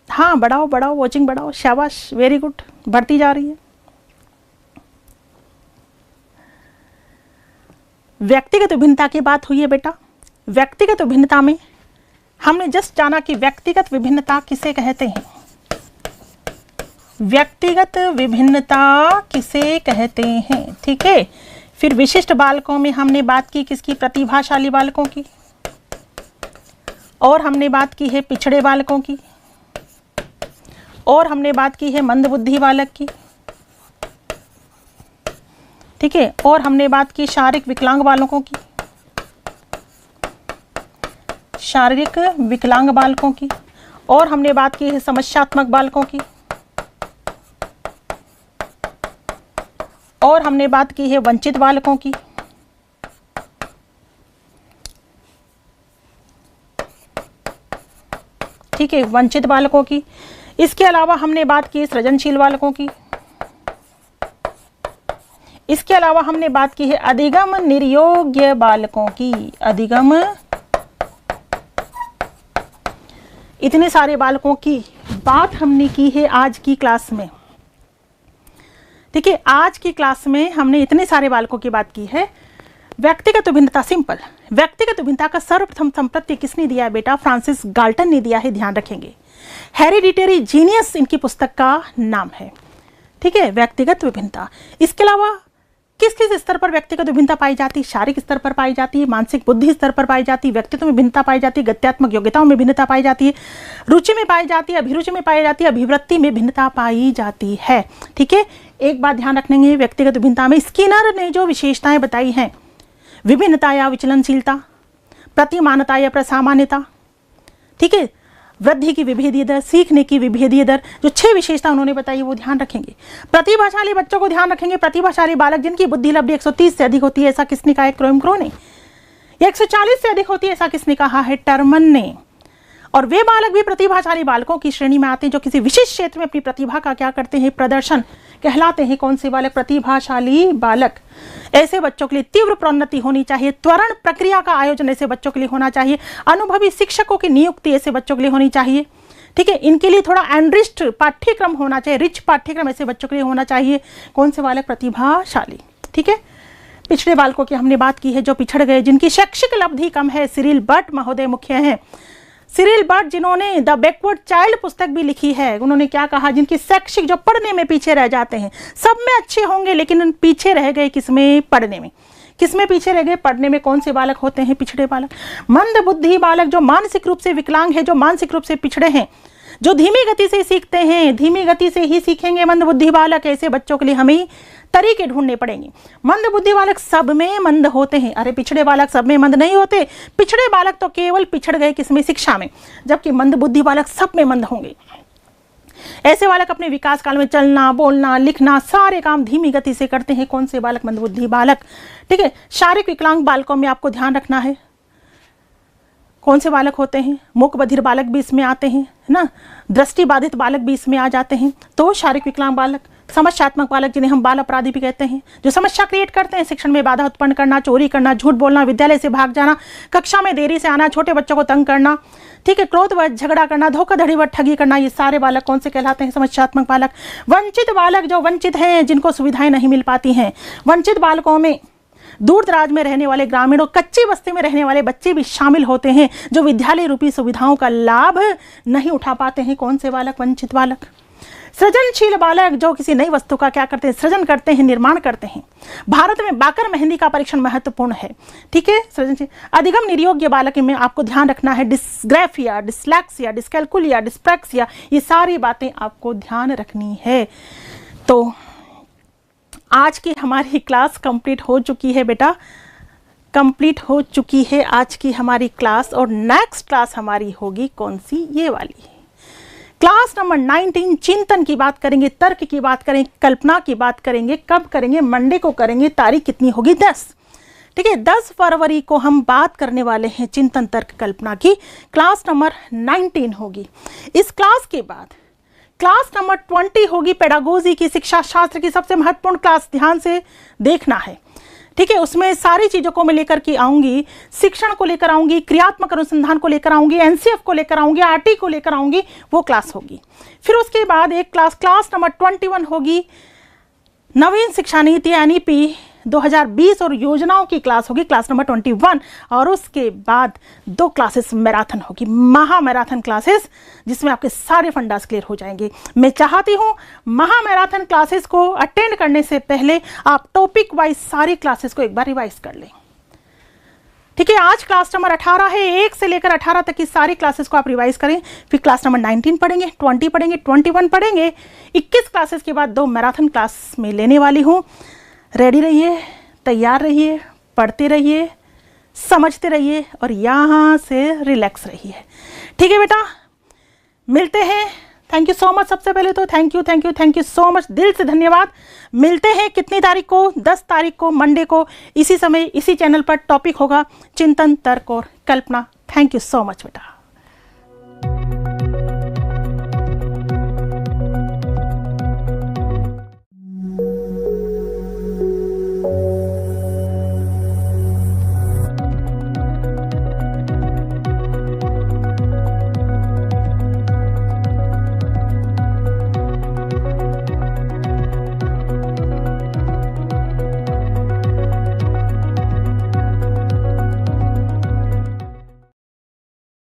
हाँ बढ़ाओ बढ़ाओ, वॉचिंग बढ़ाओ, शाबाश, वेरी गुड, बढ़ती जा रही है। व्यक्तिगत विभिन्नता की बात हुई है बेटा। व्यक्तिगत विभिन्नता में हमने जस्ट जाना कि व्यक्तिगत विभिन्नता किसे कहते हैं। व्यक्तिगत विभिन्नता किसे कहते हैं? ठीक है, फिर विशिष्ट बालकों में हमने बात की किसकी? प्रतिभाशाली बालकों की। और हमने बात की है पिछड़े बालकों की। और हमने बात की है मंदबुद्धि बालक की। ठीक है, और हमने बात की शारीरिक विकलांग बालकों की, शारीरिक विकलांग बालकों की। और हमने बात की है समस्यात्मक बालकों की। और हमने बात की है वंचित बालकों की। ठीक है, वंचित बालकों की। इसके अलावा हमने बात की सृजनशील बालकों की। इसके अलावा हमने बात की है अधिगम निर्योग्य बालकों की। अधिगम, इतने सारे बालकों की बात हमने की है आज की क्लास में। ठीक है, आज की क्लास में हमने इतने सारे बालकों की बात की है। व्यक्तिगत विभिन्नता, सिंपल। व्यक्तिगत विभिन्नता का सर्वप्रथम संपत्ति किसने दिया है बेटा? फ्रांसिस गाल्टन ने दिया है, ध्यान रखेंगे। हेरिडिटरी जीनियस इनकी पुस्तक का नाम है। ठीक है, व्यक्तिगत विभिन्नता। इसके अलावा किस किस स्तर पर व्यक्तिगत विभिन्नता पाई जाती है? शारीरिक स्तर पर पाई जाती है, मानसिक बुद्धि स्तर पर पाई जाती है, व्यक्तित्व में भिन्नता पाई जाती है, गत्यात्मक योग्यताओं में भिन्नता पाई जाती है, रुचि में पाई जाती है, अभिरुचि में पाई जाती है, अभिवृत्ति में भिन्नता पाई जाती है। ठीक है, एक बात ध्यान रखेंगे, व्यक्तिगत विभिन्नता में स्किनर ने जो विशेषताएं बताई हैं, विभिन्नता या विचलनशीलता, प्रतिमानता या प्रसामान्यता, ठीक है, वृद्धि की विभेदीय दर, सीखने की विभेदीय दर, जो 6 विशेषता उन्होंने बताई वो ध्यान रखेंगे। प्रतिभाशाली बच्चों को ध्यान रखेंगे, प्रतिभाशाली बालक जिनकी बुद्धि लब्धि 130 से अधिक होती है, ऐसा किसने कहा है? क्रो ने। 140 से अधिक होती है, ऐसा किसने कहा है? टर्मन ने। और वे बालक भी प्रतिभाशाली बालकों की श्रेणी में आते हैं जो किसी विशिष्ट क्षेत्र में अपनी प्रतिभा का क्या करते हैं? प्रदर्शन कहलाते हैं। कौन से बालक? प्रतिभाशाली बालक। ऐसे बच्चों के लिए तीव्र प्रोन्नति होनी चाहिए, त्वरण प्रक्रिया का आयोजन ऐसे बच्चों के लिए होना चाहिए, अनुभवी शिक्षकों की नियुक्ति ऐसे बच्चों के लिए होनी चाहिए। ठीक है, इनके लिए थोड़ा एनरिच्ड पाठ्यक्रम होना चाहिए, रिच पाठ्यक्रम ऐसे बच्चों के लिए होना चाहिए। कौन से बालक? प्रतिभाशाली। ठीक है, पिछड़े बालकों की हमने बात की है, जो पिछड़ गए, जिनकी शैक्षिक लब्धि कम है। सिरिल बर्ट महोदय मुख्य हैं। सिरिल बर्ट जिन्होंने द बैकवर्ड चाइल्ड पुस्तक भी लिखी है, उन्होंने क्या कहा? जिनकी शैक्षिक, जो पढ़ने में पीछे रह जाते हैं, सब में अच्छे होंगे लेकिन पीछे रह गए किसमें? पढ़ने में। किसमें पीछे रह गए? पढ़ने में। कौन से बालक होते हैं? पिछड़े बालक। मंद बुद्धि बालक जो मानसिक रूप से विकलांग है, जो मानसिक रूप से पिछड़े हैं, जो धीमी गति से सीखते हैं, धीमी गति से ही सीखेंगे मंद बुद्धि बालक, ऐसे बच्चों के लिए हमें तरीके ढूंढने पड़ेंगे। मंद बुद्धि बालक सब में मंद होते हैं, अरे पिछड़े बालक सब में मंद नहीं होते। पिछड़े बालक तो केवल पिछड़ गए किसमें? शिक्षा में, जबकि मंद बुद्धि बालक सब में मंद होंगे। ऐसे बालक अपने विकास काल में चलना, बोलना, लिखना, सारे काम धीमी गति से करते हैं। कौन से बालक? मंद बुद्धि बालक। ठीक है, शारीरिक विकलांग बालकों में आपको ध्यान रखना है, कौन से बालक होते हैं? मूक बधिर बालक भी इसमें आते हैं, है ना, दृष्टि बाधित बालक भी इसमें आ जाते हैं। तो शारीरिक विकलांग बालक, समस्यात्मक बालक जिन्हें हम बाल अपराधी भी कहते हैं, जो समस्या क्रिएट करते हैं, शिक्षण में बाधा उत्पन्न करना, चोरी करना, झूठ बोलना, विद्यालय से भाग जाना, कक्षा में देरी से आना, छोटे बच्चों को तंग करना, ठीक है, क्रोधवश झगड़ा करना, धोखाधड़ी व ठगी करना, ये सारे बालक कौन से कहलाते हैं? समस्यात्मक बालक। वंचित बालक जो वंचित हैं, जिनको सुविधाएं नहीं मिल पाती हैं। वंचित बालकों में दूर दराज में रहने वाले ग्रामीणों, कच्ची बस्ती में रहने वाले बच्चे भी शामिल होते हैं, जो विद्यालय रूपी सुविधाओं का लाभ नहीं उठा पाते हैं। कौन से बालक? वंचित बालक। सृजनशील बालक जो किसी नई वस्तु का क्या करते हैं? सृजन करते हैं, निर्माण करते हैं। भारत में बाकर मेहंदी का परीक्षण महत्वपूर्ण है। ठीक है, सृजनशील। अधिगम निर्योग्य बालक में आपको ध्यान रखना है, डिस्ग्राफिया, डिस्लैक्सिया, डिस्कैल्कुलिया, डिस्प्रैक्सिया, ये सारी बातें आपको ध्यान रखनी है। तो आज की हमारी क्लास कंप्लीट हो चुकी है बेटा, कंप्लीट हो चुकी है आज की हमारी क्लास। और नेक्स्ट क्लास हमारी होगी कौन सी? ये वाली क्लास नंबर 19। चिंतन की बात करेंगे, तर्क की बात करेंगे, कल्पना की बात करेंगे। कब करेंगे? मंडे को करेंगे। तारीख कितनी होगी? 10। ठीक है, 10 फरवरी को हम बात करने वाले हैं चिंतन तर्क कल्पना की। क्लास नंबर 19 होगी। इस क्लास के बाद क्लास नंबर 20 होगी पेडागोजी की, शिक्षा शास्त्र की सबसे महत्वपूर्ण क्लास। ध्यान से देखना है, ठीक है। उसमें सारी चीज़ों को मैं लेकर के आऊँगी, शिक्षण को लेकर आऊँगी, क्रियात्मक अनुसंधान को लेकर आऊँगी, एनसीएफ को लेकर आऊँगी, आरटी को लेकर आऊँगी, वो क्लास होगी। फिर उसके बाद एक क्लास नंबर 21 होगी, नवीन शिक्षा नीति एनईपी 2020 और योजनाओं की क्लास होगी, क्लास नंबर 21। और उसके बाद 2 क्लासेस मैराथन होगी, महा मैराथन क्लासेस, जिसमें आपके सारे फंडास क्लियर हो जाएंगे। मैं चाहती हूँ महा मैराथन क्लासेस को अटेंड करने से पहले आप टॉपिक वाइज सारी क्लासेस को एक बार रिवाइज कर लें। ठीक है, आज क्लास नंबर 18 है, 1 से लेकर 18 तक की सारी क्लासेस को आप रिवाइज करें। फिर क्लास नंबर 19 पढ़ेंगे, 20 पढ़ेंगे, 21 पढ़ेंगे। 21 क्लासेस के बाद 2 मैराथन क्लास में लेने वाली हूँ। रेडी रहिए, तैयार रहिए, पढ़ते रहिए, समझते रहिए और यहाँ से रिलैक्स रहिए। ठीक है बेटा, मिलते हैं। Thank you so much. सबसे पहले तो थैंक यू सो मच, दिल से धन्यवाद। मिलते हैं कितनी तारीख को? 10 तारीख को, मंडे को, इसी समय इसी चैनल पर टॉपिक होगा चिंतन तर्क और कल्पना। थैंक यू सो मच बेटा।